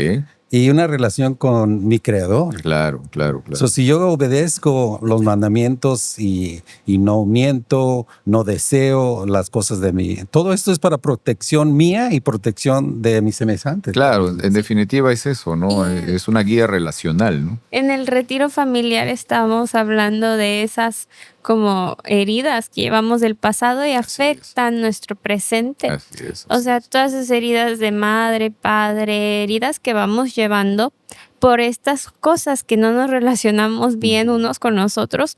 y una relación con mi creador. Claro, claro, So, claro. si yo obedezco los mandamientos y no miento, no deseo las cosas de mí, todo esto es para protección mía y protección de mis semejantes. Claro, en definitiva es eso, ¿no? Y Es una guía relacional, ¿no? en el retiro familiar estamos hablando de esas como heridas que llevamos del pasado y Así es. afectan nuestro presente. Así es. O sea, todas esas heridas de madre, padre, heridas que vamos llevando por estas cosas que no nos relacionamos bien unos con nosotros,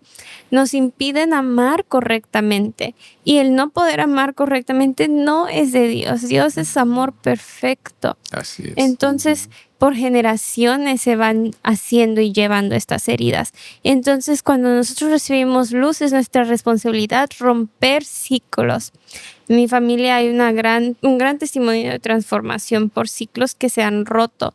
nos impiden amar correctamente. Y el no poder amar correctamente no es de Dios. Dios es amor perfecto. Así es. Entonces, por generaciones se van haciendo y llevando estas heridas. Entonces, cuando nosotros recibimos luz, es nuestra responsabilidad romper ciclos. En mi familia hay un gran testimonio de transformación por ciclos que se han roto,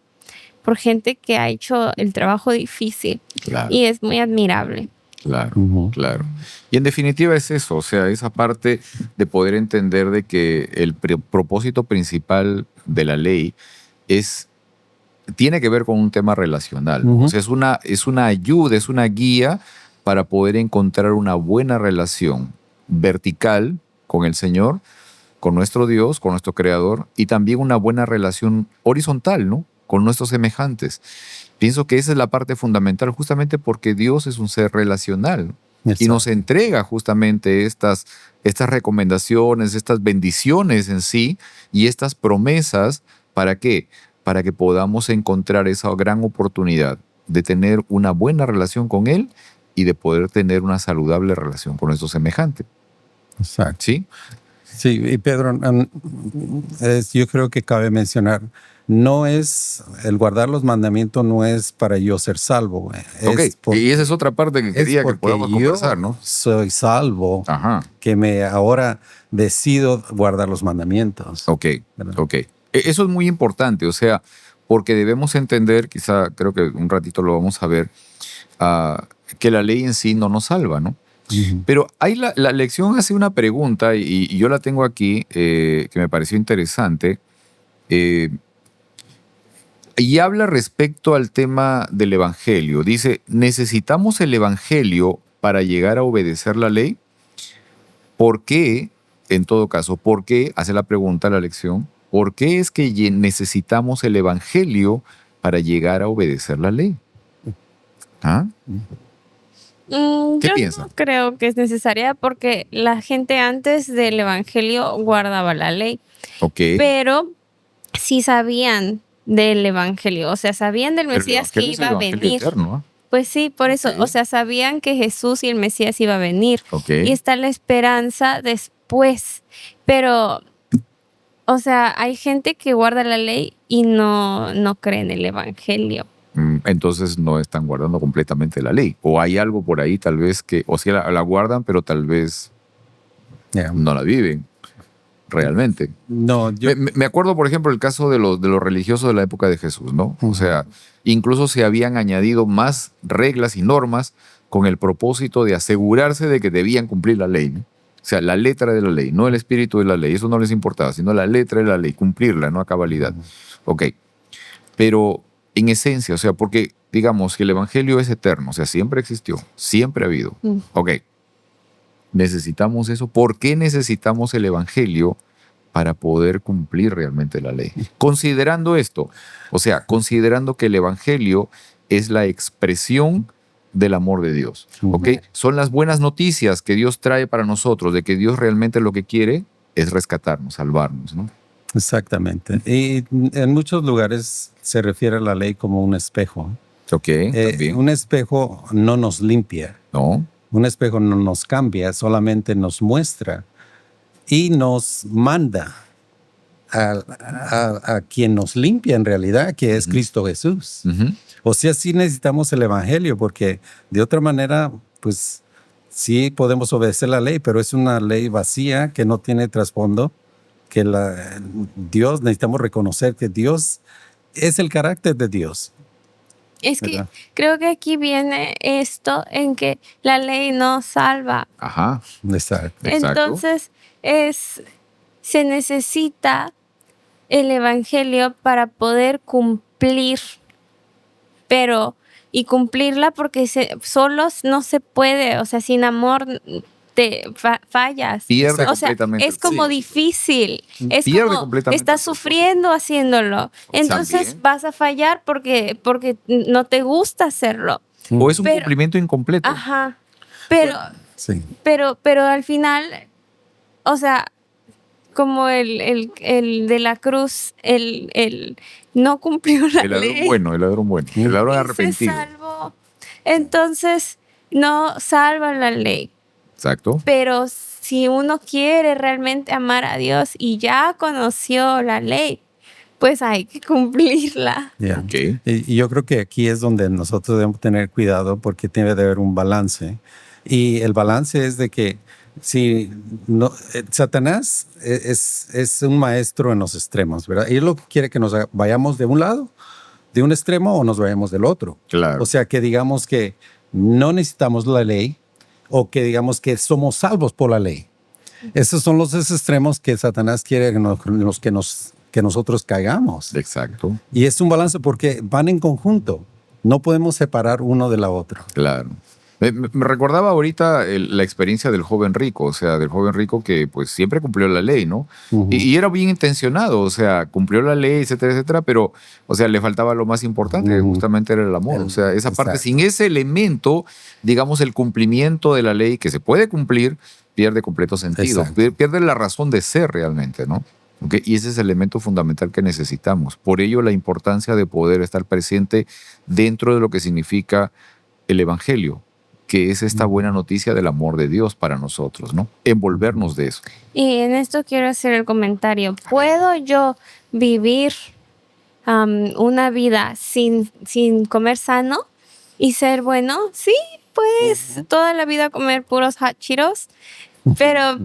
por gente que ha hecho el trabajo difícil. Claro. Y es muy admirable. Claro, Ujú. claro. Y en definitiva es eso, o sea, esa parte de poder entender de que el propósito principal de la ley tiene que ver con un tema relacional. Ujú. O sea, es una ayuda, es una guía para poder encontrar una buena relación vertical con el Señor, con nuestro Dios, con nuestro Creador, y también una buena relación horizontal, ¿no? Con nuestros semejantes. Pienso que esa es la parte fundamental, justamente porque Dios es un ser relacional y nos entrega justamente estas recomendaciones, estas bendiciones en sí y estas promesas. ¿Para qué? Para que podamos encontrar esa gran oportunidad de tener una buena relación con Él y de poder tener una saludable relación con nuestro semejante. Exacto. ¿Sí? Sí, y Pedro, yo creo que cabe mencionar, no es, el guardar los mandamientos no es para yo ser salvo. Ok, y esa es otra parte que quería que podamos conversar, ¿no? Soy salvo, Ajá. que ahora decido guardar los mandamientos. Ok, ¿Verdad? ok. Eso es muy importante, o sea, porque debemos entender, quizá creo que un ratito lo vamos a ver, que la ley en sí no nos salva, ¿no? Ujú. Pero ahí la lección hace una pregunta y yo la tengo aquí, que me pareció interesante, y habla respecto al tema del Evangelio. Dice, ¿necesitamos el Evangelio para llegar a obedecer la ley? ¿Por qué, en todo caso, por qué, hace la pregunta la lección, por qué es que necesitamos el Evangelio para llegar a obedecer la ley? ¿Ah? ¿Qué Yo piensa? no creo que es necesaria porque la gente antes del Evangelio guardaba la ley, Ok. pero sí sabían del Evangelio, o sea, sabían del Pero el Mesías que Evangelio es el iba a Evangelio venir. eterno, ¿ah? Pues sí, por eso, Ok. o sea, sabían que Jesús y el Mesías iba a venir Ok. y está la esperanza después, pero, o sea, hay gente que guarda la ley y no cree en el Evangelio. Entonces no están guardando completamente la ley. O hay algo por ahí tal vez que, o sea, la guardan, pero tal vez Yeah. no la viven realmente. No, yo, Me acuerdo, por ejemplo, el caso de los religiosos de la época de Jesús, ¿no? O sea, incluso se habían añadido más reglas y normas con el propósito de asegurarse de que debían cumplir la ley, ¿no? O sea, la letra de la ley, no el espíritu de la ley. Eso no les importaba, sino la letra de la ley, cumplirla, ¿no? A cabalidad. Ok. Pero en esencia, o sea, porque digamos que el evangelio es eterno, o sea, siempre existió, siempre ha habido. Ok. Necesitamos eso. ¿Por qué necesitamos el evangelio para poder cumplir realmente la ley? Considerando esto, o sea, considerando que el evangelio es la expresión del amor de Dios, ¿ok? Son las buenas noticias que Dios trae para nosotros, de que Dios realmente lo que quiere es rescatarnos, salvarnos, ¿no? exactamente. Y en muchos lugares se refiere a la ley como un espejo. Ok, también. Un espejo no nos limpia. ¿No? Un espejo no nos cambia, solamente nos muestra y nos manda a quien nos limpia en realidad, que es Cristo Jesús. O sea, sí necesitamos el Evangelio, porque de otra manera, pues sí podemos obedecer la ley, pero es una ley vacía que no tiene trasfondo, que Dios, necesitamos reconocer que Dios es el carácter de Dios. Es que ¿verdad? creo que aquí viene esto en que la ley no salva. Ajá, Exacto. exacto. Entonces, se necesita el Evangelio para poder cumplir, y cumplirla porque solos no se puede, o sea, sin amor te fallas. Pierde O sea, completamente. es como Sí. difícil, es Pierde como completamente estás el propósito. sufriendo haciéndolo, entonces También. vas a fallar porque no te gusta hacerlo. O es un Pero- cumplimiento incompleto. Ajá, pero Sí. pero al final, o sea, como el de la cruz, el no cumplió la El ladrón ley bueno, el ladrón bueno. El ladrón y se arrepentido. salvó. Entonces, no salva la ley. Exacto. Pero si uno quiere realmente amar a Dios y ya conoció la ley, pues hay que cumplirla. Yeah. Ok. Y yo creo que aquí es donde nosotros debemos tener cuidado, porque tiene de haber un balance. Y el balance es de que si no, Satanás es un maestro en los extremos, ¿verdad? Y él lo que quiere que nos vayamos de un lado, de un extremo, o nos vayamos del otro. Claro. O sea, que digamos que no necesitamos la ley, o que digamos que somos salvos por la ley. Esos son los extremos que Satanás quiere que nosotros caigamos. Exacto. Y es un balance porque van en conjunto. No podemos separar uno de la otra. Claro. Me recordaba ahorita la experiencia del joven rico, o sea, del joven rico que pues siempre cumplió la ley, ¿no? Ujú. Y era bien intencionado, o sea, cumplió la ley, etcétera, etcétera, pero, o sea, le faltaba lo más importante, que Ujú. justamente era el amor. O sea, esa parte, Exacto. sin ese elemento, digamos, el cumplimiento de la ley que se puede cumplir, pierde completo sentido, Exacto. pierde la razón de ser realmente, ¿no? ¿Ok? Y ese es el elemento fundamental que necesitamos. Por ello, la importancia de poder estar presente dentro de lo que significa el Evangelio, que es esta buena noticia del amor de Dios para nosotros, ¿no? Envolvernos de eso. Y en esto quiero hacer el comentario. ¿Puedo yo vivir una vida sin comer sano y ser bueno? Sí, puedes toda la vida comer puros hot Cheetos, pero,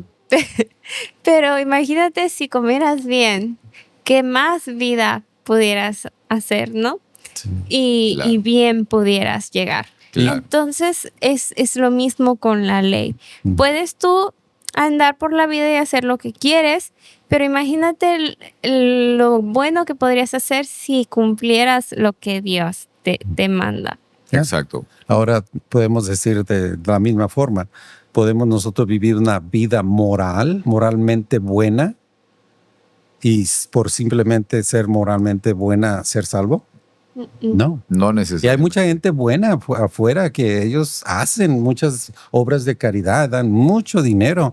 pero imagínate si comieras bien, ¿qué más vida pudieras hacer, no? Sí. Y Claro. bien pudieras llegar. Claro. Entonces es lo mismo con la ley. Mm. Puedes tú andar por la vida y hacer lo que quieres, pero imagínate lo bueno que podrías hacer si cumplieras lo que Dios te manda. Ya. Exacto. Ahora podemos decir de la misma forma, podemos nosotros vivir una vida moralmente buena, y por simplemente ser moralmente buena, ser salvo. No. No Y hay necesariamente. mucha gente buena afuera que ellos hacen muchas obras de caridad, dan mucho dinero,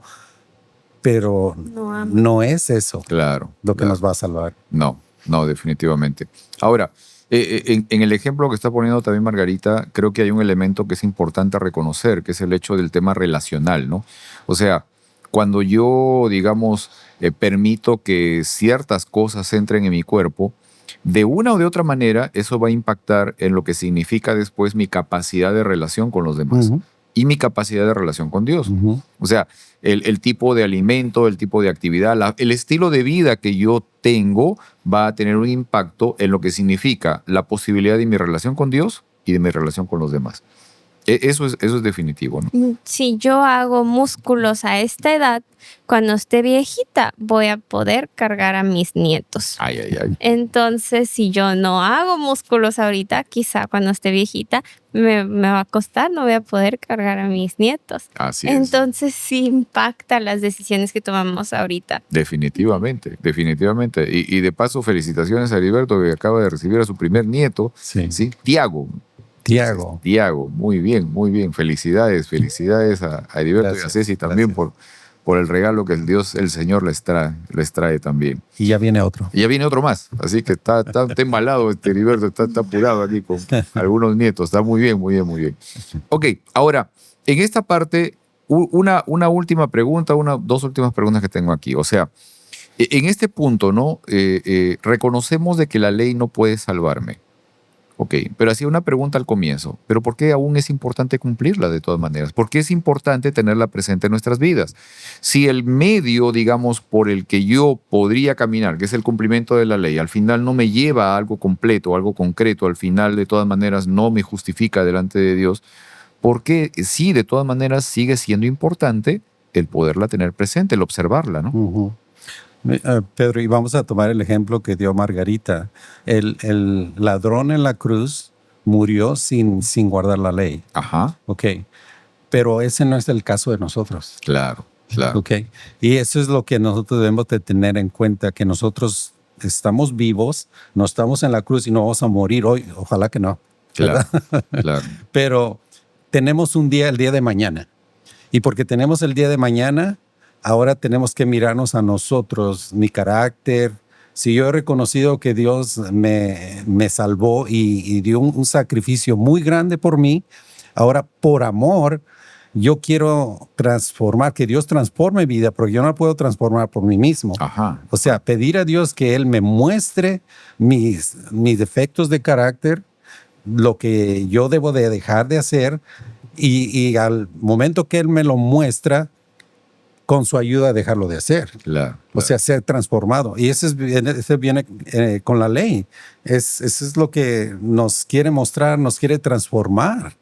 pero No amo. no es eso Claro. lo que claro. nos va a salvar. No, no, definitivamente. Ahora, en el ejemplo que está poniendo también Margarita, creo que hay un elemento que es importante reconocer, que es el hecho del tema relacional, ¿no? O sea, cuando yo, digamos, permito que ciertas cosas entren en mi cuerpo, de una o de otra manera, eso va a impactar en lo que significa después mi capacidad de relación con los demás Ujú, y mi capacidad de relación con Dios. ujú. O sea, el tipo de alimento, el tipo de actividad, el estilo de vida que yo tengo va a tener un impacto en lo que significa la posibilidad de mi relación con Dios y de mi relación con los demás. Eso es definitivo, ¿no? Si yo hago músculos a esta edad, cuando esté viejita, voy a poder cargar a mis nietos. Ay, ay, ay. Entonces, si yo no hago músculos ahorita, quizá cuando esté viejita me va a costar, no voy a poder cargar a mis nietos. Así es. Entonces, sí impacta las decisiones que tomamos ahorita. Definitivamente, definitivamente. Y de paso, felicitaciones a Heriberto, que acaba de recibir a su primer nieto, Sí. ¿sí? Tiago. Tiago. Tiago, muy bien, muy bien. Felicidades, felicidades a Heriberto y a Gracias, Ceci también gracias. por el regalo que el Señor les trae también. Y ya viene otro. Y ya viene otro más, así que está embalado Heriberto, está apurado aquí con algunos nietos, está muy bien, muy bien, muy bien. Ok, ahora, en esta parte, una última pregunta, dos últimas preguntas que tengo aquí. O sea, en este punto, ¿no? Reconocemos de que la ley no puede salvarme. Ok, pero hacía una pregunta al comienzo. ¿Pero por qué aún es importante cumplirla de todas maneras? ¿Por qué es importante tenerla presente en nuestras vidas? Si el medio, digamos, por el que yo podría caminar, que es el cumplimiento de la ley, al final no me lleva a algo completo, algo concreto, al final de todas maneras no me justifica delante de Dios, ¿por qué sí, de todas maneras sigue siendo importante el poderla tener presente, el observarla, ¿no? Ujú. Pedro, y vamos a tomar el ejemplo que dio Margarita. El ladrón en la cruz murió sin guardar la ley. Ajá. Ok. Pero ese no es el caso de nosotros. Claro, claro. Ok. Y eso es lo que nosotros debemos de tener en cuenta, que nosotros estamos vivos, no estamos en la cruz y no vamos a morir hoy. Ojalá que no. Claro, claro. Pero tenemos un día, el día de mañana. Y porque tenemos el día de mañana, ahora tenemos que mirarnos a nosotros, mi carácter. Si yo he reconocido que Dios me salvó y dio un sacrificio muy grande por mí, ahora por amor, yo quiero transformar, que Dios transforme mi vida, porque yo no la puedo transformar por mí mismo. Ajá. O sea, pedir a Dios que Él me muestre mis defectos de carácter, lo que yo debo de dejar de hacer, y al momento que Él me lo muestra, con su ayuda dejarlo de hacer. Claro. O sea, ser transformado. Y ese viene con la ley. Eso es lo que nos quiere mostrar, nos quiere transformar.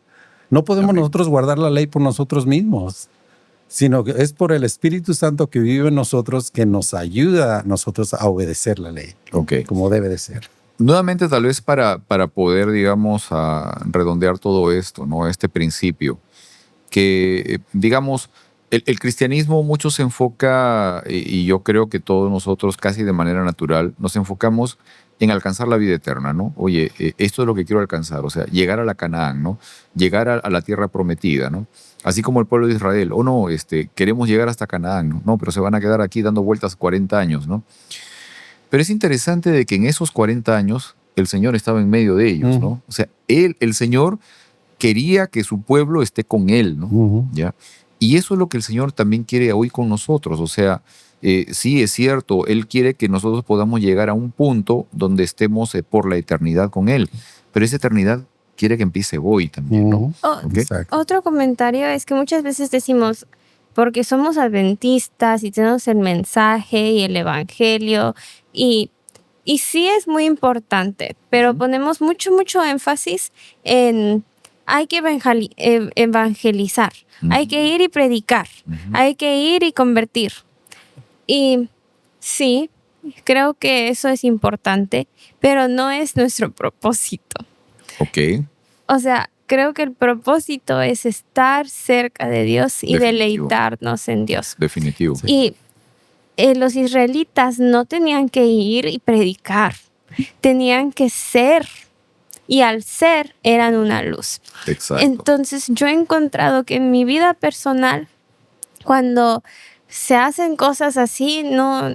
No podemos nosotros guardar la ley por nosotros mismos, sino que es por el Espíritu Santo que vive en nosotros, que nos ayuda a nosotros a obedecer la ley, como debe de ser. Nuevamente, tal vez para poder, digamos, a redondear todo esto, ¿no? Este principio, que, digamos, el cristianismo mucho se enfoca, y yo creo que todos nosotros casi de manera natural nos enfocamos en alcanzar la vida eterna, ¿no? Oye, esto es lo que quiero alcanzar, o sea, llegar a la Canaán, ¿no? Llegar a la tierra prometida, ¿no? Así como el pueblo de Israel, no, queremos llegar hasta Canaán, ¿no? No, pero se van a quedar aquí dando vueltas 40 años, ¿no? Pero es interesante de que en esos 40 años el Señor estaba en medio de ellos, ¿no? O sea, el Señor quería que su pueblo esté con Él, ¿no? ¿Ya? Y eso es lo que el Señor también quiere hoy con nosotros. O sea, sí, es cierto, Él quiere que nosotros podamos llegar a un punto donde estemos por la eternidad con Él. Pero esa eternidad quiere que empiece hoy también, ¿no? Otro comentario es que muchas veces decimos, porque somos adventistas y tenemos el mensaje y el evangelio, y sí es muy importante, pero ponemos mucho énfasis en hay que evangelizar, hay que ir y predicar, hay que ir y convertir. Y sí, creo que eso es importante, pero no es nuestro propósito. Ok. O sea, creo que el propósito es estar cerca de Dios y deleitarnos en Dios. Definitivo. Y los israelitas no tenían que ir y predicar, tenían que ser. Y al ser, eran una luz. Exacto. Entonces, yo he encontrado que en mi vida personal, cuando se hacen cosas así, no,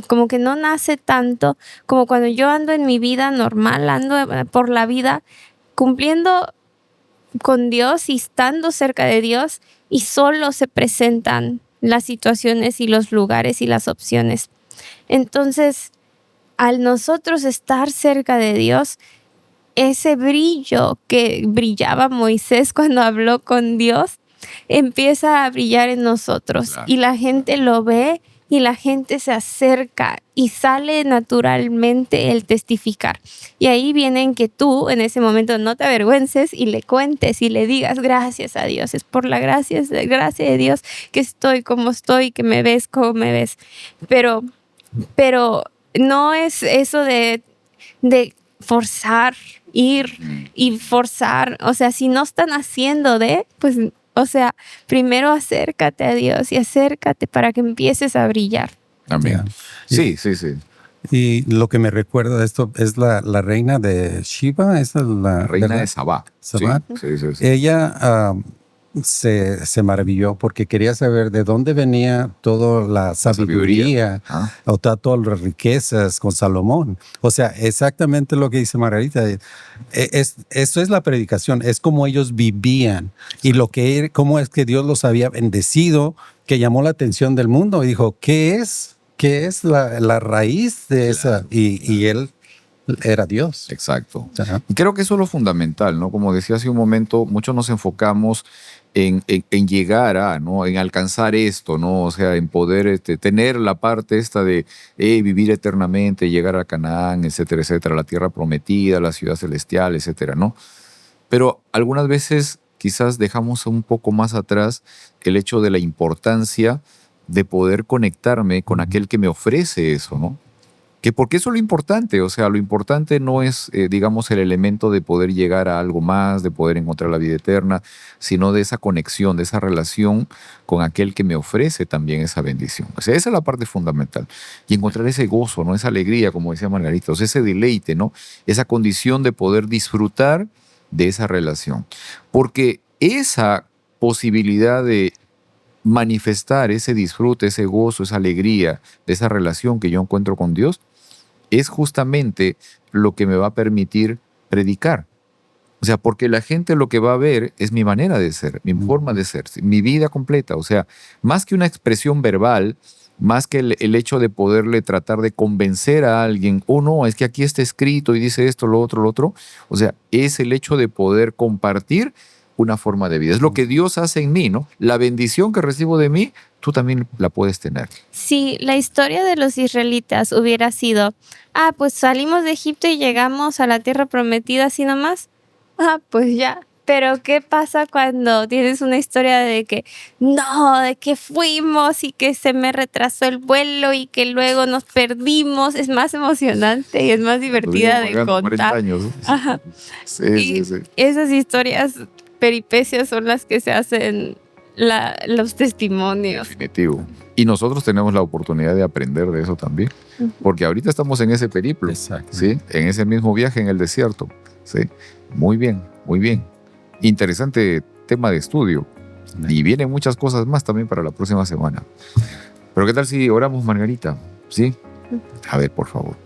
como que no nace tanto como cuando yo ando en mi vida normal, ando por la vida cumpliendo con Dios y estando cerca de Dios, y solo se presentan las situaciones y los lugares y las opciones. Entonces, al nosotros estar cerca de Dios, ese brillo que brillaba Moisés cuando habló con Dios empieza a brillar en nosotros. Claro. Y la gente lo ve y la gente se acerca y sale naturalmente el testificar. Y ahí viene en que tú en ese momento no te avergüences y le cuentes y le digas gracias a Dios. Es por la gracia de Dios que estoy como estoy, que me ves como me ves. Pero no es eso de forzar, ir y forzar. O sea, si no están haciendo pues, o sea, primero acércate a Dios y acércate para que empieces a brillar. Amén. Sí. Y lo que me recuerda de esto es la reina de Sheba, esa es la reina de Sabá. ¿Sabá? Sí. Ella se maravilló porque quería saber de dónde venía toda la sabiduría Ah, o todas las riquezas con Salomón. O sea, exactamente lo que dice Margarita. Eso es la predicación, es como ellos vivían y cómo es que Dios los había bendecido, que llamó la atención del mundo y dijo, ¿qué es? ¿Qué es la raíz de esa? Y él era Dios. exacto. Ajá. Y creo que eso es lo fundamental, ¿no? Como decía hace un momento, muchos nos enfocamos en llegar a, ¿no? En alcanzar esto, ¿no? O sea, en poder tener la parte esta de vivir eternamente, llegar a Canaán, etcétera, etcétera, la tierra prometida, la ciudad celestial, etcétera, ¿no? Pero algunas veces quizás dejamos un poco más atrás el hecho de la importancia de poder conectarme con aquel que me ofrece eso, ¿no? Que porque eso es lo importante, o sea, lo importante no es, digamos, el elemento de poder llegar a algo más, de poder encontrar la vida eterna, sino de esa conexión, de esa relación con aquel que me ofrece también esa bendición. O sea, esa es la parte fundamental. Y encontrar ese gozo, ¿no? Esa alegría, como decía Margarita, o sea, ese deleite, ¿no? Esa condición de poder disfrutar de esa relación. Porque esa posibilidad de manifestar ese disfrute, ese gozo, esa alegría de esa relación que yo encuentro con Dios, es justamente lo que me va a permitir predicar. O sea, porque la gente lo que va a ver es mi manera de ser, mi forma de ser, mi vida completa. O sea, más que una expresión verbal, más que el hecho de poderle tratar de convencer a alguien, oh no, es que aquí está escrito y dice esto, lo otro, lo otro. O sea, es el hecho de poder compartir una forma de vida. Es lo que Dios hace en mí, ¿no? La bendición que recibo de mí, tú también la puedes tener. Si la historia de los israelitas hubiera sido, pues salimos de Egipto y llegamos a la tierra prometida así nomás, pues ya. Pero ¿qué pasa cuando tienes una historia de que no, de que fuimos y que se me retrasó el vuelo y que luego nos perdimos? Es más emocionante y es más divertida de Estuvimos pagando 40 contar. años, ¿no? Ajá. Sí, Y sí, sí. esas historias, peripecias son las que se hacen los testimonios. Definitivo. Y nosotros tenemos la oportunidad de aprender de eso también, porque ahorita estamos en ese periplo, Exacto. ¿sí? En ese mismo viaje en el desierto, ¿sí? Muy bien, muy bien. Interesante tema de estudio. Y vienen muchas cosas más también para la próxima semana. Pero ¿qué tal si oramos, Margarita? ¿Sí? A ver, por favor.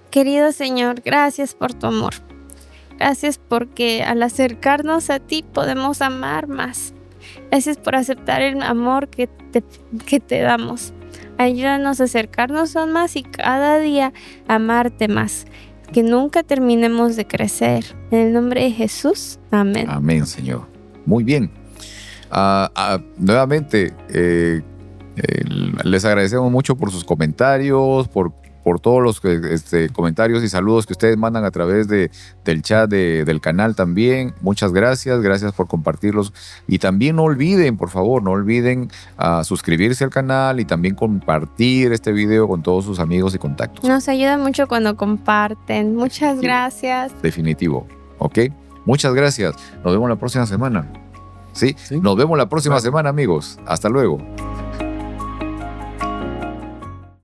Querido Señor, gracias por tu amor. Gracias porque al acercarnos a ti podemos amar más. Gracias por aceptar el amor que te damos. Ayúdanos a acercarnos aún más y cada día amarte más. Que nunca terminemos de crecer. En el nombre de Jesús. Amén. Amén, Señor. Muy bien. Nuevamente, les agradecemos mucho por sus comentarios, por todos los comentarios y saludos que ustedes mandan a través del chat del canal también. Muchas gracias, gracias por compartirlos. Y también no olviden, por favor, no olviden suscribirse al canal y también compartir este video con todos sus amigos y contactos. Nos ayuda mucho cuando comparten. Muchas gracias. Definitivo, ¿ok? Muchas gracias. Nos vemos la próxima semana. ¿Sí? Sí. Nos vemos la próxima semana, amigos. Hasta luego.